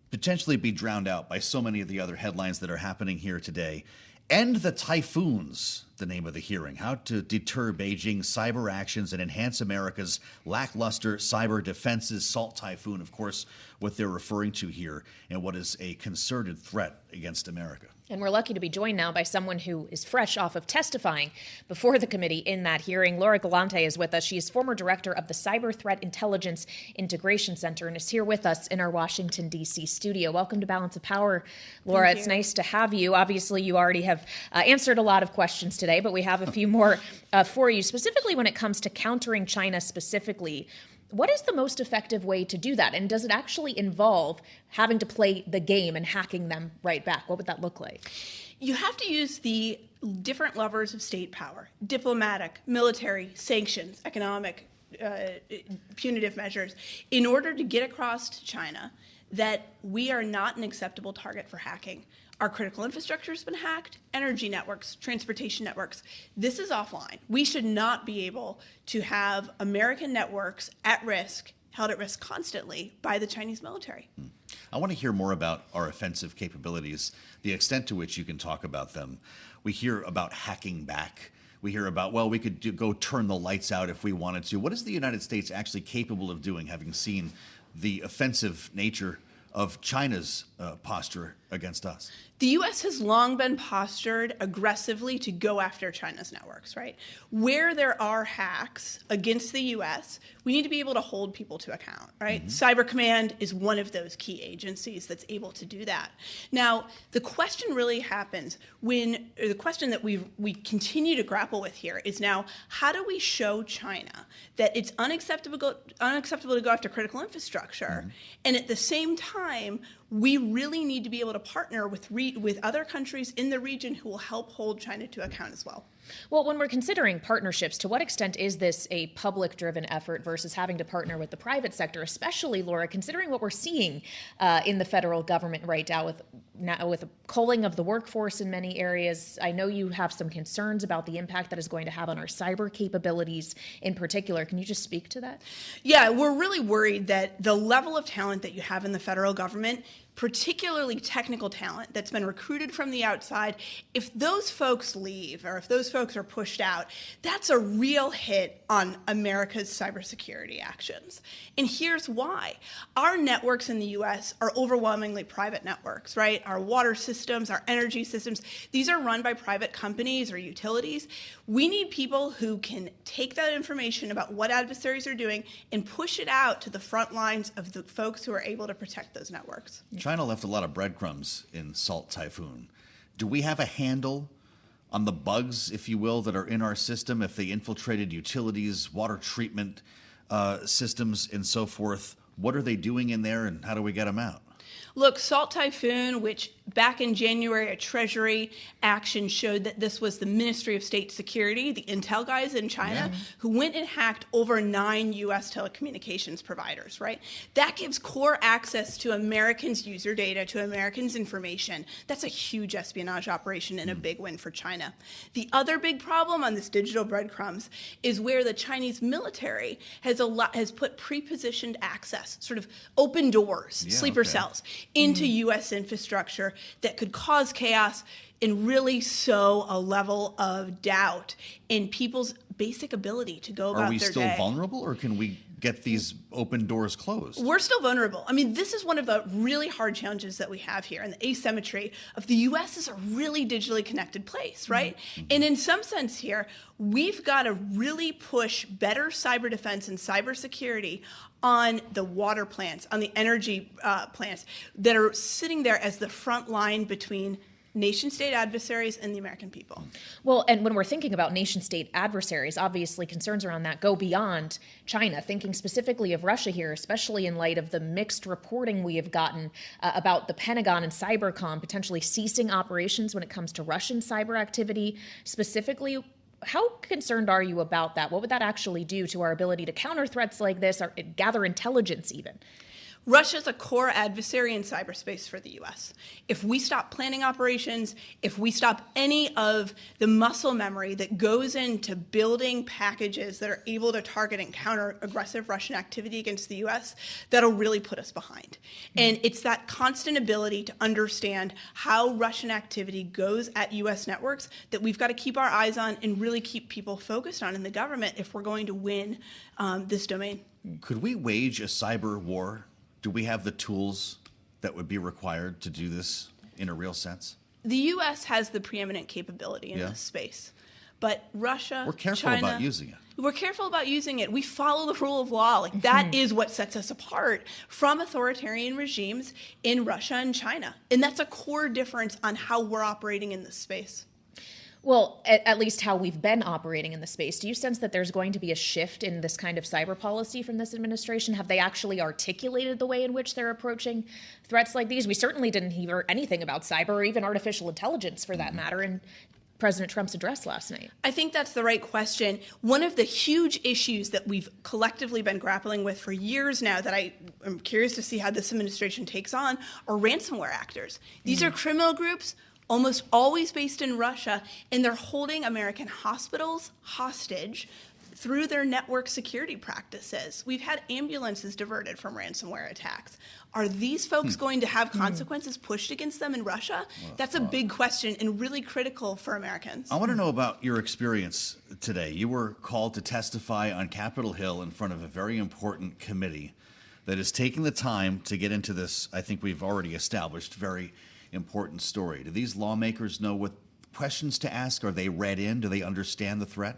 potentially be drowned out by so many of the other headlines that are happening here today. End the typhoons, the name of the hearing. How to deter Beijing's cyber actions and enhance America's lackluster cyber defenses. Salt typhoon, of course, what they're referring to here, and what is a concerted threat against America.
And we're lucky to be joined now by someone who is fresh off of testifying before the committee in that hearing. Laura Galante is with us. She is former director of the Cyber Threat Intelligence Integration Center and is here with us in our Washington, D.C. studio. Welcome to Balance of Power, Laura. It's nice to have you. Obviously, you already have answered a lot of questions today, but we have a few more for you, specifically when it comes to countering China specifically. What is the most effective way to do that? And does it actually involve having to play the game and hacking them right back? What would that look like?
You have to use the different levers of state power: diplomatic, military, sanctions, economic, punitive measures in order to get across to China that we are not an acceptable target for hacking. Our critical infrastructure has been hacked, energy networks, transportation networks. This is offline. We should not be able to have American networks at risk, held at risk constantly by the Chinese military.
I want to hear more about our offensive capabilities, the extent to which you can talk about them. We hear about hacking back. We hear about, well, we could go turn the lights out if we wanted to. What is the United States actually capable of doing, having seen the offensive nature of China's posture against us?
The U.S. has long been postured aggressively to go after China's networks, right? Where there are hacks against the U.S., we need to be able to hold people to account, right? Cyber Command is one of those key agencies that's able to do that. Now, the question really happens when, or the question that we continue to grapple with here is now, how do we show China that it's unacceptable to go after critical infrastructure, and at the same time, we really need to be able to partner with other countries in the region who will help hold China to account as well.
Well, when we're considering partnerships, to what extent is this a public-driven effort versus having to partner with the private sector, especially, Laura, considering what we're seeing in the federal government right now with a culling of the workforce in many areas? I know you have some concerns about the impact that is going to have on our cyber capabilities in particular. Can you just speak to that?
Yeah, we're really worried that the level of talent that you have in the federal government, particularly technical talent that's been recruited from the outside, if those folks leave or if those folks are pushed out, that's a real hit on America's cybersecurity actions. And here's why. Our networks in the U.S. are overwhelmingly private networks, right? Our water systems, our energy systems, these are run by private companies or utilities. We need people who can take that information about what adversaries are doing and push it out to the front lines of the folks who are able to protect those networks.
China left a lot of breadcrumbs in Salt Typhoon. Do we have a handle on the bugs, if you will, that are in our system, if they infiltrated utilities, water treatment systems, and so forth? What are they doing in there, and how do we get them out?
Look, Salt Typhoon, which back in January, a Treasury action showed that this was the Ministry of State Security, the intel guys in China, who went and hacked over 9 U.S. telecommunications providers, right? That gives core access to Americans' user data, to Americans' information. That's a huge espionage operation and a big win for China. The other big problem on this digital breadcrumbs is where the Chinese military has put pre-positioned access, sort of open doors, sleeper cells, into U.S. infrastructure that could cause chaos and really sow a level of doubt in people's basic ability to go about their day.
Are we still vulnerable, or can we get these open doors closed?
We're still vulnerable. I mean, this is one of the really hard challenges that we have here, and the asymmetry of the U.S. is a really digitally connected place, right? And in some sense here, we've got to really push better cyber defense and cyber security on the water plants, on the energy plants that are sitting there as the front line between nation-state adversaries and the American people.
Well, and when we're thinking about nation-state adversaries, obviously concerns around that go beyond China, thinking specifically of Russia here, especially in light of the mixed reporting we have gotten about the Pentagon and Cybercom potentially ceasing operations when it comes to Russian cyber activity. Specifically, how concerned are you about that? What would that actually do to our ability to counter threats like this, or gather intelligence even?
Russia is a core adversary in cyberspace for the U.S. If we stop planning operations, if we stop any of the muscle memory that goes into building packages that are able to target and counter aggressive Russian activity against the U.S., that'll really put us behind. And it's that constant ability to understand how Russian activity goes at U.S. networks that we've got to keep our eyes on and really keep people focused on in the government if we're going to win this domain.
Could we wage a cyber war? Do we have the tools that would be required to do this in a real sense?
The U.S. has the preeminent capability in this space, but Russia,
we're careful
China,
about using it.
We're careful about using it. We follow the rule of law. Like that is what sets us apart from authoritarian regimes in Russia and China, and that's a core difference on how we're operating in this space.
Well, at least how we've been operating in the space. Do you sense that there's going to be a shift in this kind of cyber policy from this administration? Have they actually articulated the way in which they're approaching threats like these? We certainly didn't hear anything about cyber or even artificial intelligence for that matter. And President Trump's address last night?
I think that's the right question. One of the huge issues that we've collectively been grappling with for years now that I am curious to see how this administration takes on are ransomware actors. These are criminal groups almost always based in Russia, and they're holding American hospitals hostage through their network security practices. We've had ambulances diverted from ransomware attacks. Are these folks going to have consequences pushed against them in Russia? That's a big question and really critical for Americans.
I want to know about your experience today. You were called to testify on Capitol Hill in front of a very important committee that is taking the time to get into this, I think we've already established, very important story. Do these lawmakers know what questions to ask? Are they read in? Do they understand the threat?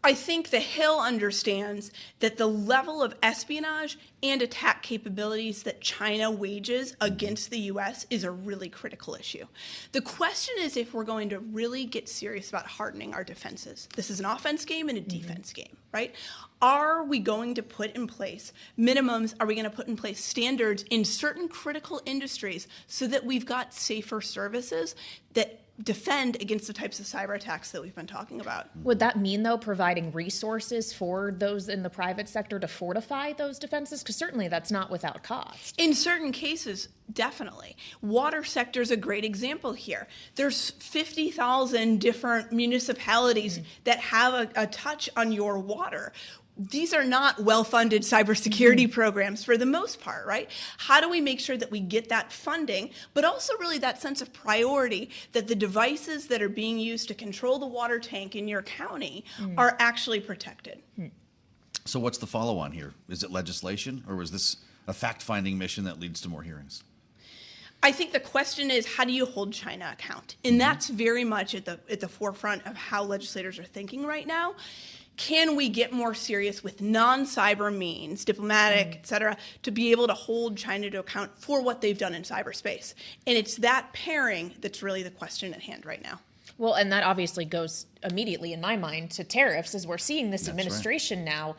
I think the Hill understands that the level of espionage and attack capabilities that China wages against the U.S. is a really critical issue. The question is if we're going to really get serious about hardening our defenses. This is an offense game and a defense game, right? Are we going to put in place minimums? Are we going to put in place standards in certain critical industries so that we've got safer services that defend against the types of cyber attacks that we've been talking about?
Would that mean, though, providing resources for those in the private sector to fortify those defenses? Because certainly that's not without cost.
In certain cases, definitely. Water sector is a great example here. There's 50,000 different municipalities that have a touch on your water. These are not well-funded cybersecurity programs for the most part, right? How do we make sure that we get that funding, but also really that sense of priority that the devices that are being used to control the water tank in your county are actually protected?
So what's the follow-on here? Is it legislation, or is this a fact-finding mission that leads to more hearings?
I think the question is, how do you hold China account? And that's very much at the forefront of how legislators are thinking right now. Can we get more serious with non-cyber means, diplomatic, et cetera, to be able to hold China to account for what they've done in cyberspace? And it's that pairing that's really the question at hand right now.
Well, and that obviously goes immediately, in my mind, to tariffs, as we're seeing this administration now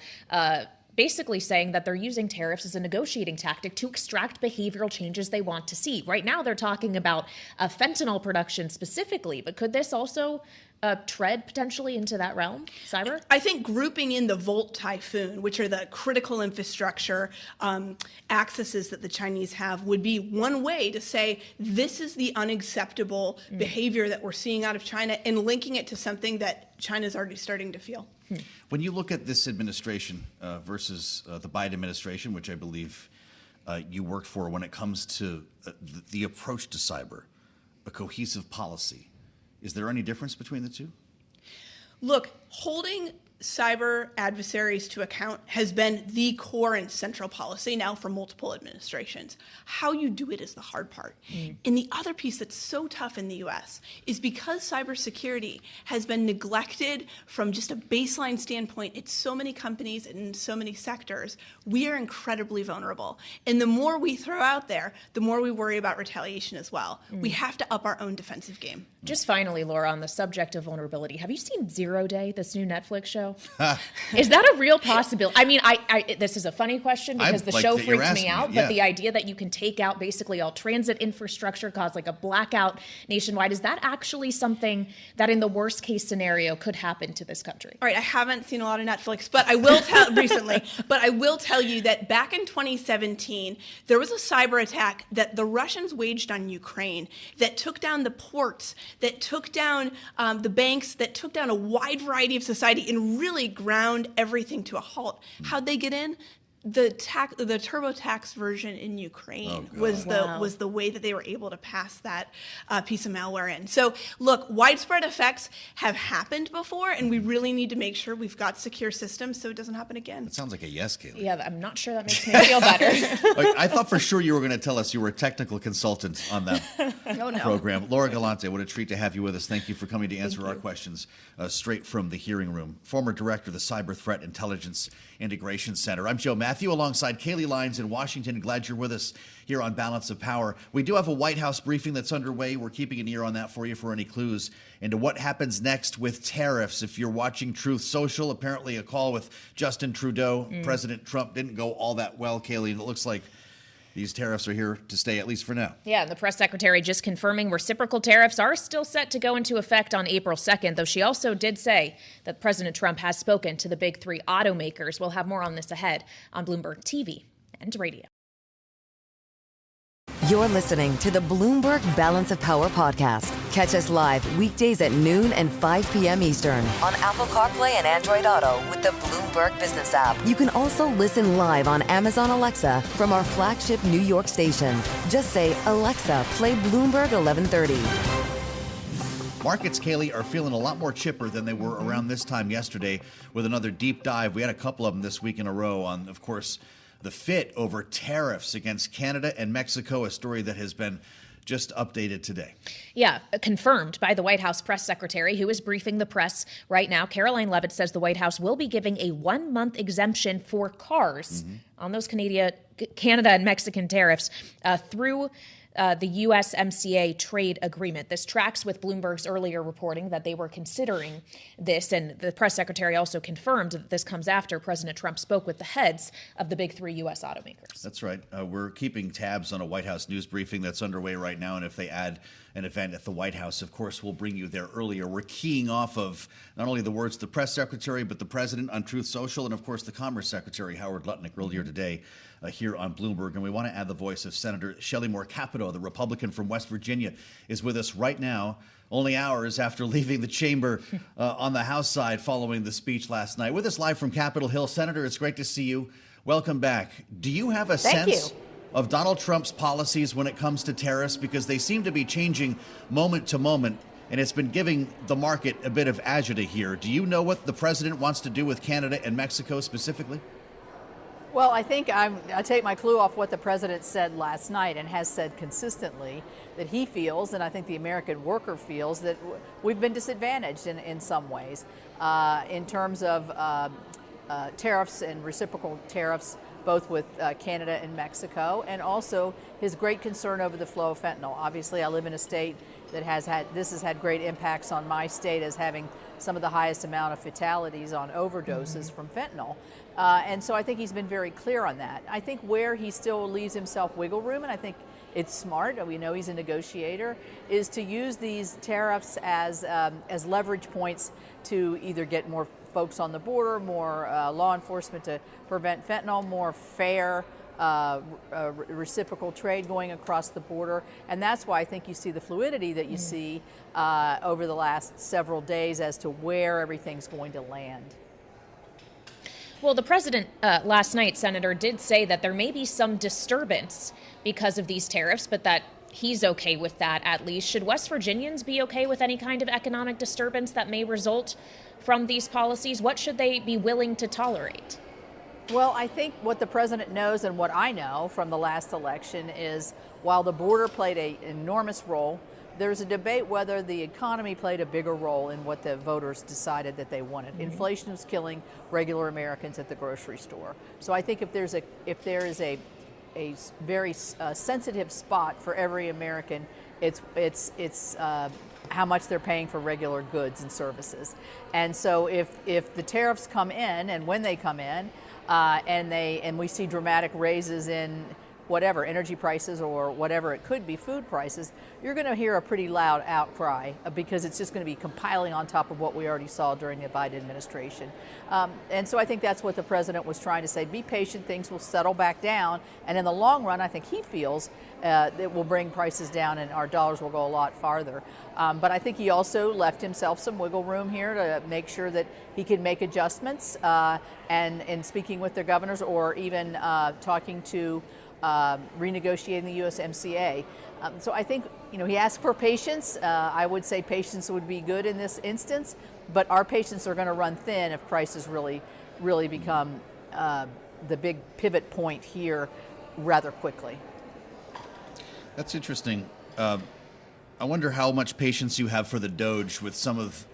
basically saying that they're using tariffs as a negotiating tactic to extract behavioral changes they want to see. Right now, they're talking about fentanyl production specifically, but could this also tread potentially into that realm, cyber?
I think grouping in the Volt Typhoon, which are the critical infrastructure accesses that the Chinese have, would be one way to say this is the unacceptable behavior that we're seeing out of China, and linking it to something that China's already starting to feel.
When you look at this administration versus the Biden administration, which I believe you worked for, when it comes to the approach to cyber, a cohesive policy, is there any difference between the two?
Look, holding cyber adversaries to account has been the core and central policy now for multiple administrations. How you do it is the hard part. And the other piece that's so tough in the U.S. is because cybersecurity has been neglected from just a baseline standpoint at so many companies and in so many sectors, we are incredibly vulnerable. And the more we throw out there, the more we worry about retaliation as well. We have to up our own defensive game.
Just finally, Laura, on the subject of vulnerability, have you seen 0 Day, this new Netflix show? Is that a real possibility? I mean, this is a funny question because the show freaks me out, but the idea that you can take out basically all transit infrastructure, cause like a blackout nationwide, is that actually something that in the worst case scenario could happen to this country?
All right, I haven't seen a lot of Netflix, but I will tell recently, but I will tell you that back in 2017, there was a cyber attack that the Russians waged on Ukraine that took down the ports, that took down the banks, that took down a wide variety of society and really ground everything to a halt. How'd they get in? The TurboTax version in Ukraine was the way that they were able to pass that piece of malware in. So look, widespread effects have happened before, and we really need to make sure we've got secure systems so it doesn't happen again.
It sounds like a yes, Kaylee.
Yeah, I'm not sure that makes me feel better.
I thought for sure you were going to tell us you were a technical consultant on that program. Laura Galante, what a treat to have you with us. Thank you for coming to answer our questions straight from the hearing room. Former director of the Cyber Threat Intelligence Integration Center. I'm Joe Matthew alongside Kaylee Lyons in Washington. Glad you're with us here on Balance of Power. We do have a White House briefing that's underway. We're keeping an ear on that for you for any clues into what happens next with tariffs. If you're watching Truth Social, apparently a call with Justin Trudeau, President Trump didn't go all that well, Kaylee. It looks like these tariffs are here to stay, at least for now.
Yeah, and the press secretary just confirming reciprocal tariffs are still set to go into effect on April 2nd, though she also did say that President Trump has spoken to the big three automakers. We'll have more on this ahead on Bloomberg TV and radio.
You're listening to the Bloomberg Balance of Power podcast. Catch us live weekdays at noon and 5 p.m. Eastern on Apple CarPlay and Android Auto with the Bloomberg Business app. You can also listen live on Amazon Alexa from our flagship New York station. Just say, Alexa, play Bloomberg 1130.
Markets, Kaylee, are feeling a lot more chipper than they were around this time yesterday with another deep dive. We had a couple of them this week in a row on, of course, the fit over tariffs against Canada and Mexico, a story that has been just updated today.
Yeah, confirmed by the White House press secretary, who is briefing the press right now. Karoline Leavitt says the White House will be giving a 1-month exemption for cars on those Canada and Mexican tariffs through the USMCA trade agreement. This tracks with Bloomberg's earlier reporting that they were considering this, and the press secretary also confirmed that this comes after President Trump spoke with the heads of the big three U.S. automakers.
That's right. We're keeping tabs on a White House news briefing that's underway right now, and if they add an event at the White House, of course, we'll bring you there earlier. We're keying off of not only the words of the press secretary, but the president on Truth Social, and of course the Commerce Secretary, Howard Lutnick, earlier today here on Bloomberg. And we want to add the voice of Senator Shelley Moore Capito, the Republican from West Virginia, is with us right now, only hours after leaving the chamber on the House side following the speech last night. With us live from Capitol Hill. Senator, it's great to see you. Welcome back. Do you have a sense of Donald Trump's policies when it comes to tariffs? Because they seem to be changing moment to moment, and it's been giving the market a bit of agita here. Do you know what the president wants to do with Canada and Mexico specifically?
Well, I think I take my clue off what the president said last night and has said consistently, that he feels, and I think the American worker feels, that we've been disadvantaged in some ways in terms of tariffs and reciprocal tariffs, both with Canada and Mexico, and also his great concern over the flow of fentanyl. Obviously, I live in a state that has had great impacts on my state as having some of the highest amount of fatalities on overdoses from fentanyl. And so I think he's been very clear on that. I think where he still leaves himself wiggle room, and I think it's smart, we know he's a negotiator, is to use these tariffs as leverage points to either get more folks on the border, more law enforcement to prevent fentanyl, more fair reciprocal trade going across the border. And that's why I think you see the fluidity that you see over the last several days as to where everything's going to land.
Well, the president last night, Senator, did say that there may be some disturbance because of these tariffs, but that he's okay with that at least. Should West Virginians be okay with any kind of economic disturbance that may result from these policies? What should they be willing to tolerate?
Well, I think what the president knows and what I know from the last election is while the border played an enormous role, there's a debate whether the economy played a bigger role in what the voters decided that they wanted. Inflation was killing regular Americans at the grocery store. So I think if there is a very sensitive spot for every American, it's how much they're paying for regular goods and services. And so if the tariffs come in, and when they come in, and we see dramatic raises in whatever, energy prices or whatever it could be, food prices, you're going to hear a pretty loud outcry because it's just going to be compiling on top of what we already saw during the Biden administration. And so I think that's what the president was trying to say. Be patient, things will settle back down. And in the long run, I think he feels that will bring prices down and our dollars will go a lot farther. But I think he also left himself some wiggle room here to make sure that he can make adjustments and speaking with their governors or even talking to renegotiating the USMCA. So I think, he asked for patience. I would say patience would be good in this instance, but our patience are going to run thin if prices really become the big pivot point here rather quickly.
That's interesting. I wonder how much patience you have for the Doge with some of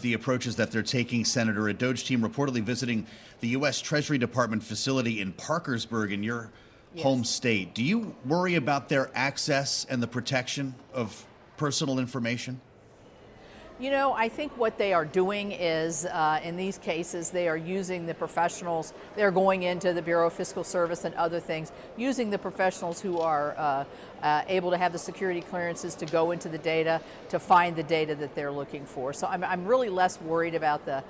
the approaches that they're taking, Senator. A Doge team reportedly visiting the U.S. Treasury Department facility in Parkersburg in your home state. Do you worry about their access and the protection of personal information?
You know, I think what they are doing is, in these cases, they are using the professionals. They're going into the Bureau of Fiscal Service and other things, using the professionals who are able to have the security clearances to go into the data, to find the data that they're looking for. So I'm really less worried about the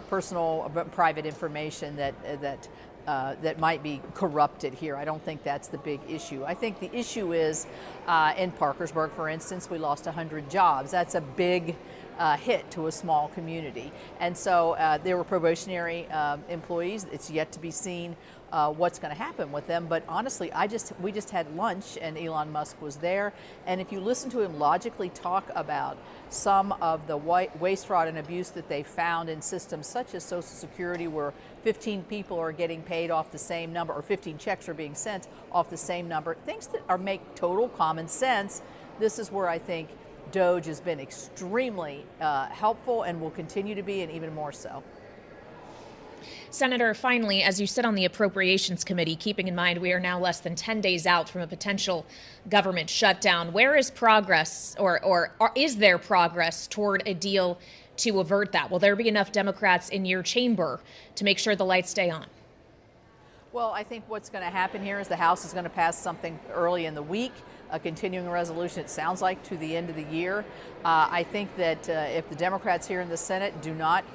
personal, private information that might be corrupted here. I don't think that's the big issue. I think the issue is, in Parkersburg, for instance, we lost 100 jobs. That's a big hit to a small community. And so there were probationary employees. It's yet to be seen what's going to happen with them. But honestly, we just had lunch and Elon Musk was there. And if you listen to him logically talk about some of the waste, fraud, and abuse that they found in systems such as Social Security, where 15 people are getting paid off the same number, or 15 checks are being sent off the same number, things that make total common sense, this is where I think DOGE has been extremely helpful and will continue to be, and even more so.
Senator, finally, as you sit on the Appropriations Committee, keeping in mind we are now less than 10 days out from a potential government shutdown, where is progress, or is there progress toward a deal to avert that? Will there be enough Democrats in your chamber to make sure the lights stay on?
Well, I think what's going to happen here is the House is going to pass something early in the week, a continuing resolution, it sounds like, to the end of the year. I think that if the Democrats here in the Senate do not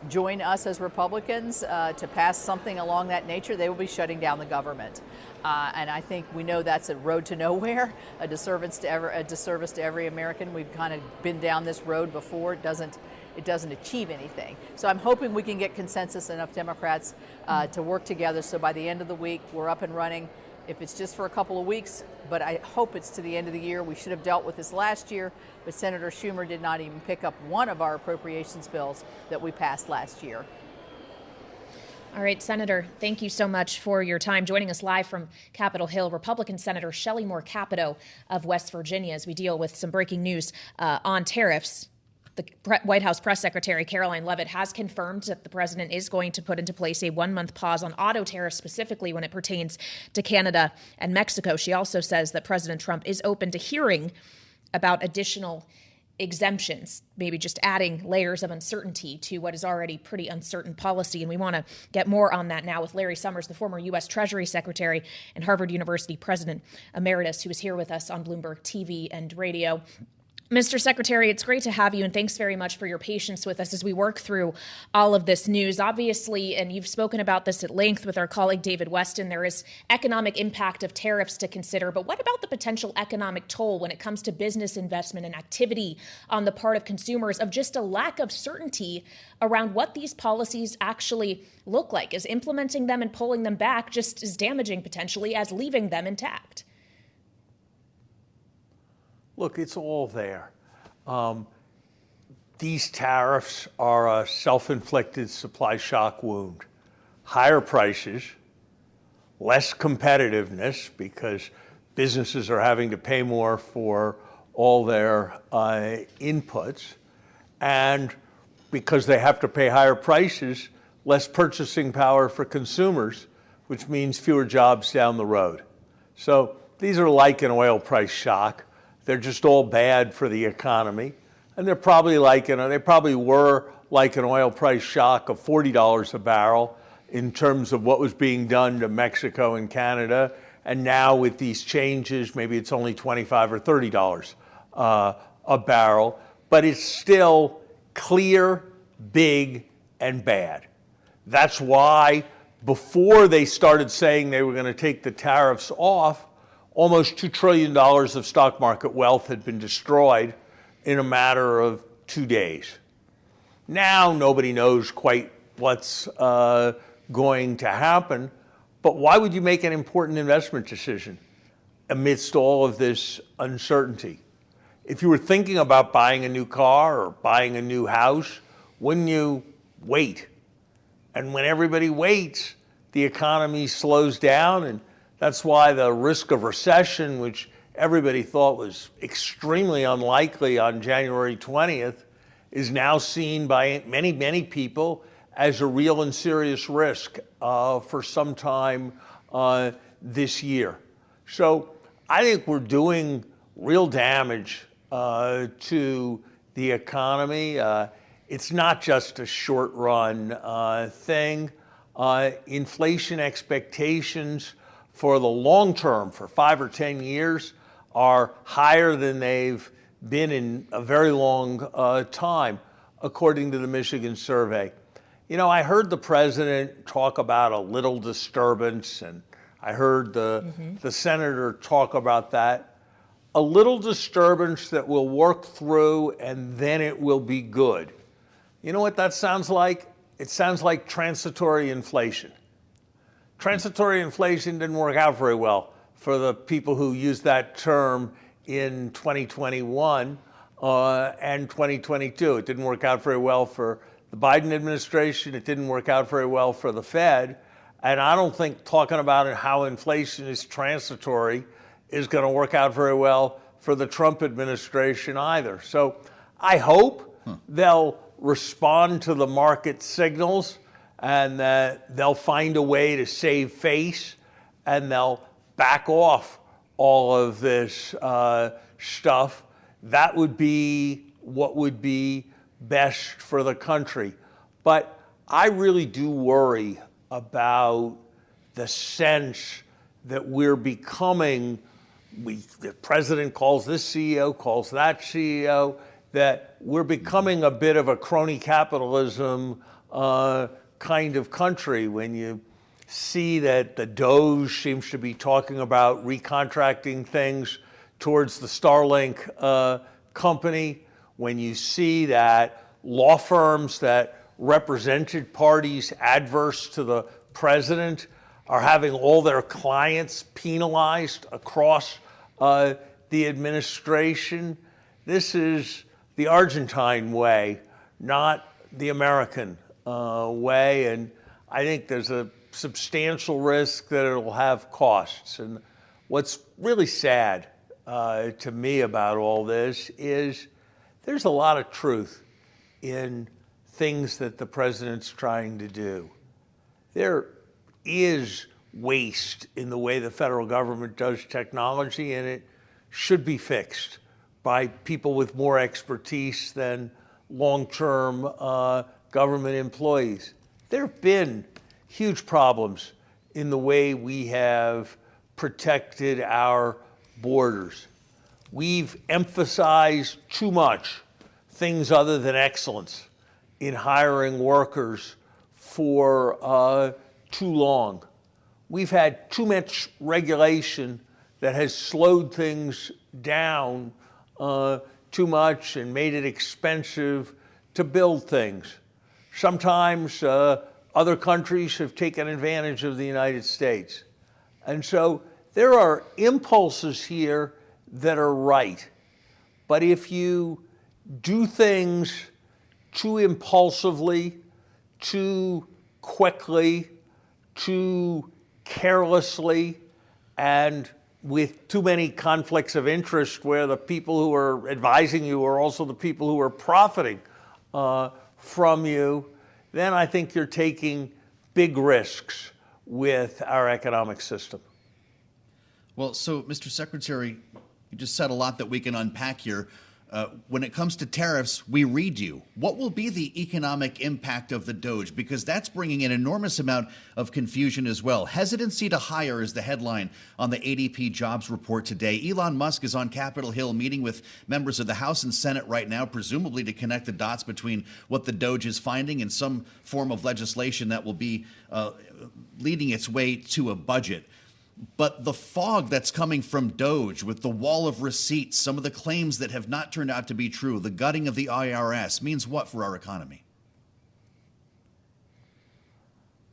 join us as Republicans to pass something along that nature, they will be shutting down the government. And I think we know that's a road to nowhere, a disservice to every American. We've kind of been down this road before. It doesn't achieve anything. So I'm hoping we can get consensus, enough Democrats to work together, so by the end of the week we're up and running. If it's just for a couple of weeks, but I hope it's to the end of the year. We should have dealt with this last year, but Senator Schumer did not even pick up one of our appropriations bills that we passed last year.
All right, Senator, thank you so much for your time. Joining us live from Capitol Hill, Republican Senator Shelley Moore Capito of West Virginia, as we deal with some breaking news on tariffs. The White House press secretary, Karoline Leavitt, has confirmed that the president is going to put into place a 1-month pause on auto tariffs, specifically when it pertains to Canada and Mexico. She also says that President Trump is open to hearing about additional exemptions, maybe just adding layers of uncertainty to what is already pretty uncertain policy. And we want to get more on that now with Larry Summers, the former U.S. Treasury Secretary and Harvard University President Emeritus, who is here with us on Bloomberg TV and radio. Mr. Secretary, it's great to have you, and thanks very much for your patience with us as we work through all of this news. Obviously, and you've spoken about this at length with our colleague David Weston, there is economic impact of tariffs to consider, but what about the potential economic toll when it comes to business investment and activity on the part of consumers, of just a lack of certainty around what these policies actually look like? Is implementing them and pulling them back just as damaging potentially as leaving them intact?
Look, it's all there. These tariffs are a self-inflicted supply shock wound. Higher prices, less competitiveness because businesses are having to pay more for all their inputs, and because they have to pay higher prices, less purchasing power for consumers, which means fewer jobs down the road. So these are like an oil price shock. They're just all bad for the economy. And they're probably they probably were like an oil price shock of $40 a barrel in terms of what was being done to Mexico and Canada. And now with these changes, maybe it's only $25 or $30 a barrel. But it's still clear, big, and bad. That's why before they started saying they were going to take the tariffs off, almost $2 trillion of stock market wealth had been destroyed in a matter of 2 days. Now nobody knows quite what's going to happen, but why would you make an important investment decision amidst all of this uncertainty? If you were thinking about buying a new car or buying a new house, wouldn't you wait? And when everybody waits, the economy slows down, and that's why the risk of recession, which everybody thought was extremely unlikely on January 20th, is now seen by many, many people as a real and serious risk for some time this year. So I think we're doing real damage to the economy. It's not just a short-run thing. Inflation expectations for the long term, for 5 or 10 years, are higher than they've been in a very long time, according to the Michigan survey. You know, I heard the president talk about a little disturbance, and I heard the senator talk about that. A little disturbance that we'll work through, and then it will be good. You know what that sounds like? It sounds like transitory inflation. Transitory inflation didn't work out very well for the people who used that term in 2021 and 2022. It didn't work out very well for the Biden administration. It didn't work out very well for the Fed. And I don't think talking about how inflation is transitory is going to work out very well for the Trump administration either. So I hope they'll respond to the market signals, and that they'll find a way to save face, and they'll back off all of this stuff. That would be what would be best for the country. But I really do worry about the sense that we're becoming, the president calls this CEO, calls that CEO, that we're becoming a bit of a crony capitalism kind of country. When you see that the DOJ seems to be talking about recontracting things towards the Starlink company, when you see that law firms that represented parties adverse to the president are having all their clients penalized across the administration, this is the Argentine way, not the American way. And I think there's a substantial risk that it'll have costs. And what's really sad to me about all this is there's a lot of truth in things that the president's trying to do. There is waste in the way the federal government does technology, and it should be fixed by people with more expertise than long-term government employees. There have been huge problems in the way we have protected our borders. We've emphasized too much things other than excellence in hiring workers for too long. We've had too much regulation that has slowed things down too much and made it expensive to build things. Sometimes other countries have taken advantage of the United States. And so there are impulses here that are right. But if you do things too impulsively, too quickly, too carelessly, and with too many conflicts of interest where the people who are advising you are also the people who are profiting from you, then I think you're taking big risks with our economic system.
Well, so, Mr. Secretary, you just said a lot that we can unpack here. When it comes to tariffs, we read you. What will be the economic impact of the DOJ? Because that's bringing an enormous amount of confusion as well. Hesitancy to hire is the headline on the ADP jobs report today. Elon Musk is on Capitol Hill meeting with members of the House and Senate right now, presumably to connect the dots between what the DOJ is finding and some form of legislation that will be leading its way to a budget. But the fog that's coming from DOJ with the wall of receipts, some of the claims that have not turned out to be true, the gutting of the IRS, means what for our economy?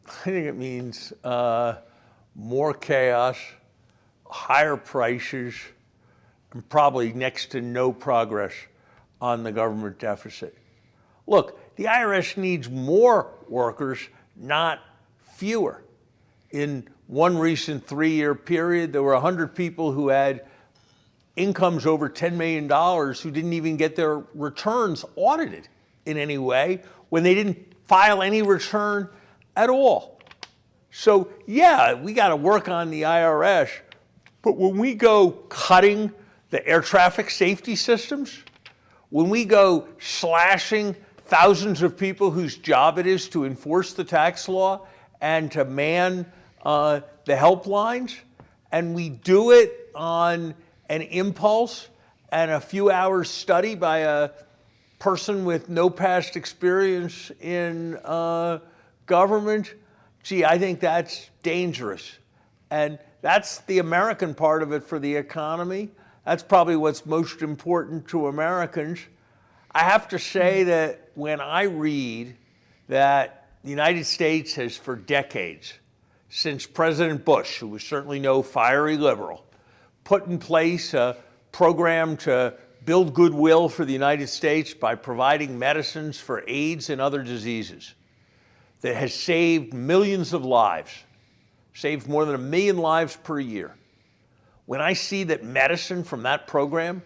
I think it means more chaos, higher prices, and probably next to no progress on the government deficit. Look, the IRS needs more workers, not fewer. In one recent 3-year period, there were 100 people who had incomes over $10 million who didn't even get their returns audited in any way when they didn't file any return at all. So, yeah, we got to work on the IRS, but when we go cutting the air traffic safety systems, when we go slashing thousands of people whose job it is to enforce the tax law and to man the helplines, and we do it on an impulse and a few hours study by a person with no past experience in government, gee, I think that's dangerous. And that's the American part of it for the economy. That's probably what's most important to Americans. I have to say that when I read that the United States has for decades, since President Bush, who was certainly no fiery liberal, put in place a program to build goodwill for the United States by providing medicines for AIDS and other diseases that has saved millions of lives, saved more than 1 million lives per year. When I see that medicine from that program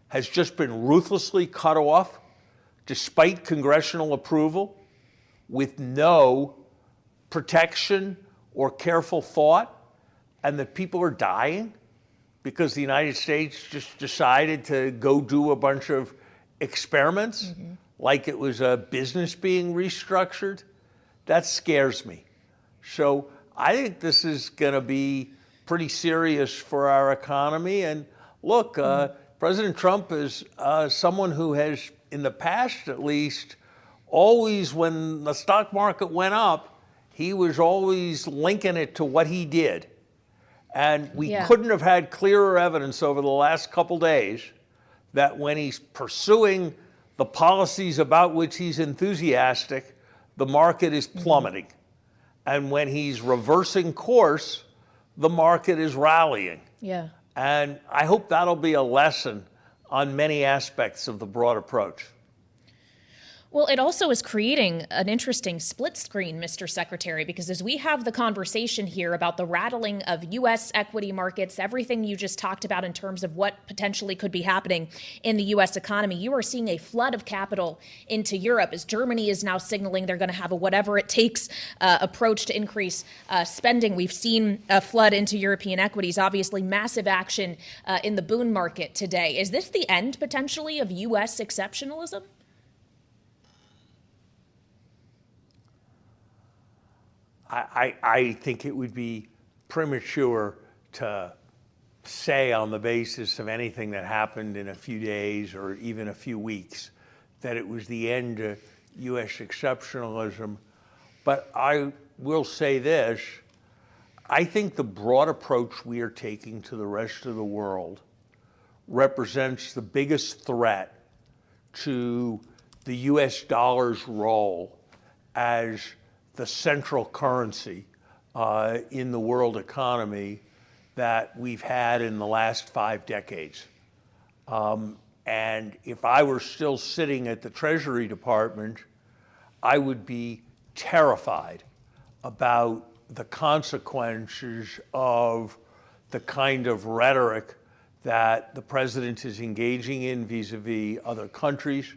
has just been ruthlessly cut off, despite congressional approval, with no protection or careful thought, and that people are dying because the United States just decided to go do a bunch of experiments like it was a business being restructured, that scares me. So I think this is going to be pretty serious for our economy. And look, President Trump is someone who has, in the past at least, always, when the stock market went up, he was always linking it to what he did. And we couldn't have had clearer evidence over the last couple days that when he's pursuing the policies about which he's enthusiastic, the market is plummeting. And when he's reversing course, the market is rallying.
Yeah.
And I hope that'll be a lesson on many aspects of the broad approach.
Well, it also is creating an interesting split screen, Mr. Secretary, because as we have the conversation here about the rattling of U.S. equity markets, everything you just talked about in terms of what potentially could be happening in the U.S. economy, you are seeing a flood of capital into Europe as Germany is now signaling they're going to have a whatever it takes approach to increase spending. We've seen a flood into European equities, obviously massive action in the bond market today. Is this the end potentially of U.S. exceptionalism?
I think it would be premature to say on the basis of anything that happened in a few days or even a few weeks that it was the end of U.S. exceptionalism. But I will say this, I think the broad approach we are taking to the rest of the world represents the biggest threat to the U.S. dollar's role as the central currency in the world economy that we've had in the last 5 decades. And if I were still sitting at the Treasury Department, I would be terrified about the consequences of the kind of rhetoric that the president is engaging in vis-a-vis other countries.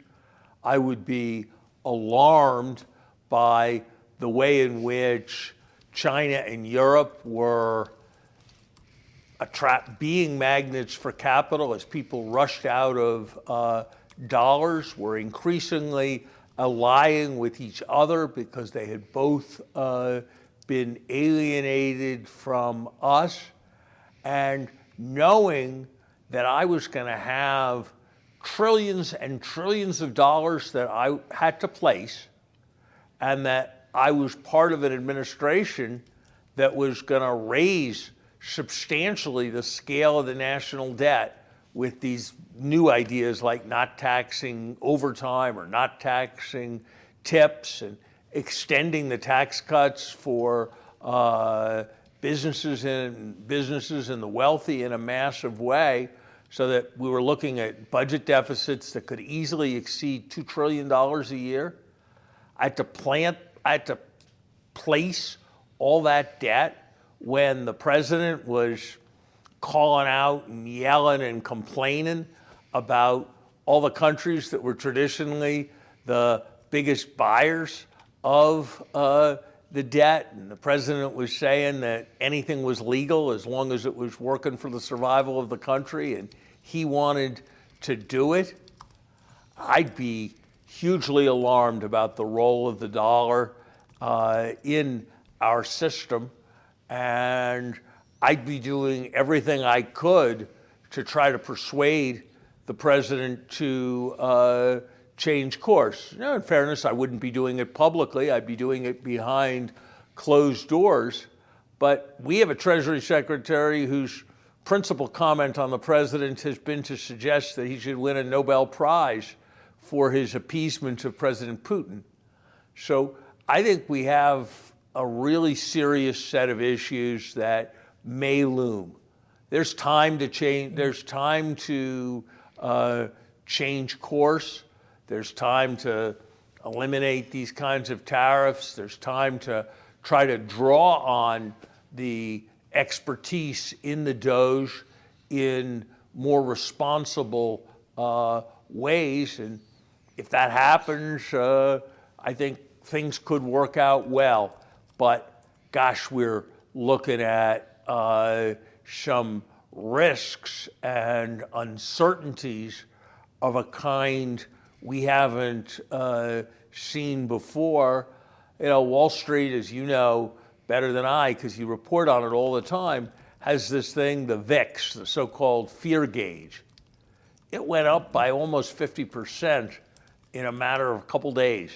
I would be alarmed by the way in which China and Europe were being magnets for capital as people rushed out of dollars, were increasingly allying with each other because they had both been alienated from us, and knowing that I was going to have trillions and trillions of dollars that I had to place, and that I was part of an administration that was going to raise substantially the scale of the national debt with these new ideas like not taxing overtime or not taxing tips and extending the tax cuts for businesses and the wealthy in a massive way, so that we were looking at budget deficits that could easily exceed $2 trillion a year. I had to place all that debt when the president was calling out and yelling and complaining about all the countries that were traditionally the biggest buyers of the debt. And the president was saying that anything was legal as long as it was working for the survival of the country, and he wanted to do it. I'd be hugely alarmed about the role of the dollar in our system, and I'd be doing everything I could to try to persuade the president to change course. You know, in fairness, I wouldn't be doing it publicly. I'd be doing it behind closed doors. But we have a Treasury Secretary whose principal comment on the president has been to suggest that he should win a Nobel Prize for his appeasement of President Putin. So I think we have a really serious set of issues that may loom. There's time to change. There's time to change course. There's time to eliminate these kinds of tariffs. There's time to try to draw on the expertise in the Doge in more responsible ways. And if that happens, I think things could work out well. But gosh, we're looking at some risks and uncertainties of a kind we haven't seen before. You know, Wall Street, as you know better than I, because you report on it all the time, has this thing, the VIX, the so-called fear gauge. It went up by almost 50% in a matter of a couple days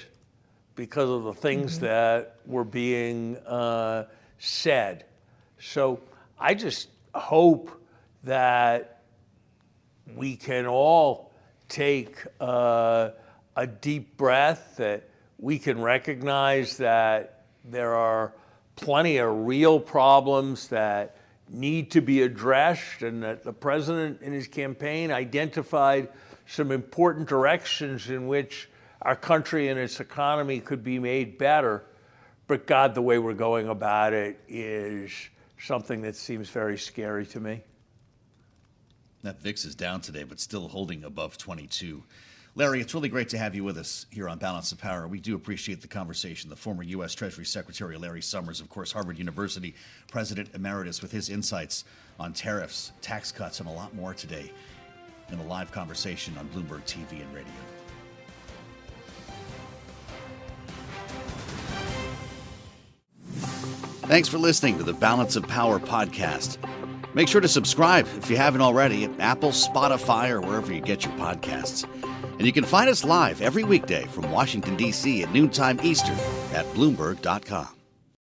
because of the things that were being said. So I just hope that we can all take a deep breath, that we can recognize that there are plenty of real problems that need to be addressed, and that the president in his campaign identified some important directions in which our country and its economy could be made better. But God, the way we're going about it is something that seems very scary to me.
That VIX is down today, but still holding above 22. Larry, it's really great to have you with us here on Balance of Power. We do appreciate the conversation. The former U.S. Treasury Secretary Larry Summers, of course, Harvard University President Emeritus, with his insights on tariffs, tax cuts, and a lot more today in a live conversation on Bloomberg TV and radio. Thanks for listening to the Balance of Power podcast. Make sure to subscribe if you haven't already at Apple, Spotify, or wherever you get your podcasts. And you can find us live every weekday from Washington, D.C. at noontime Eastern at Bloomberg.com.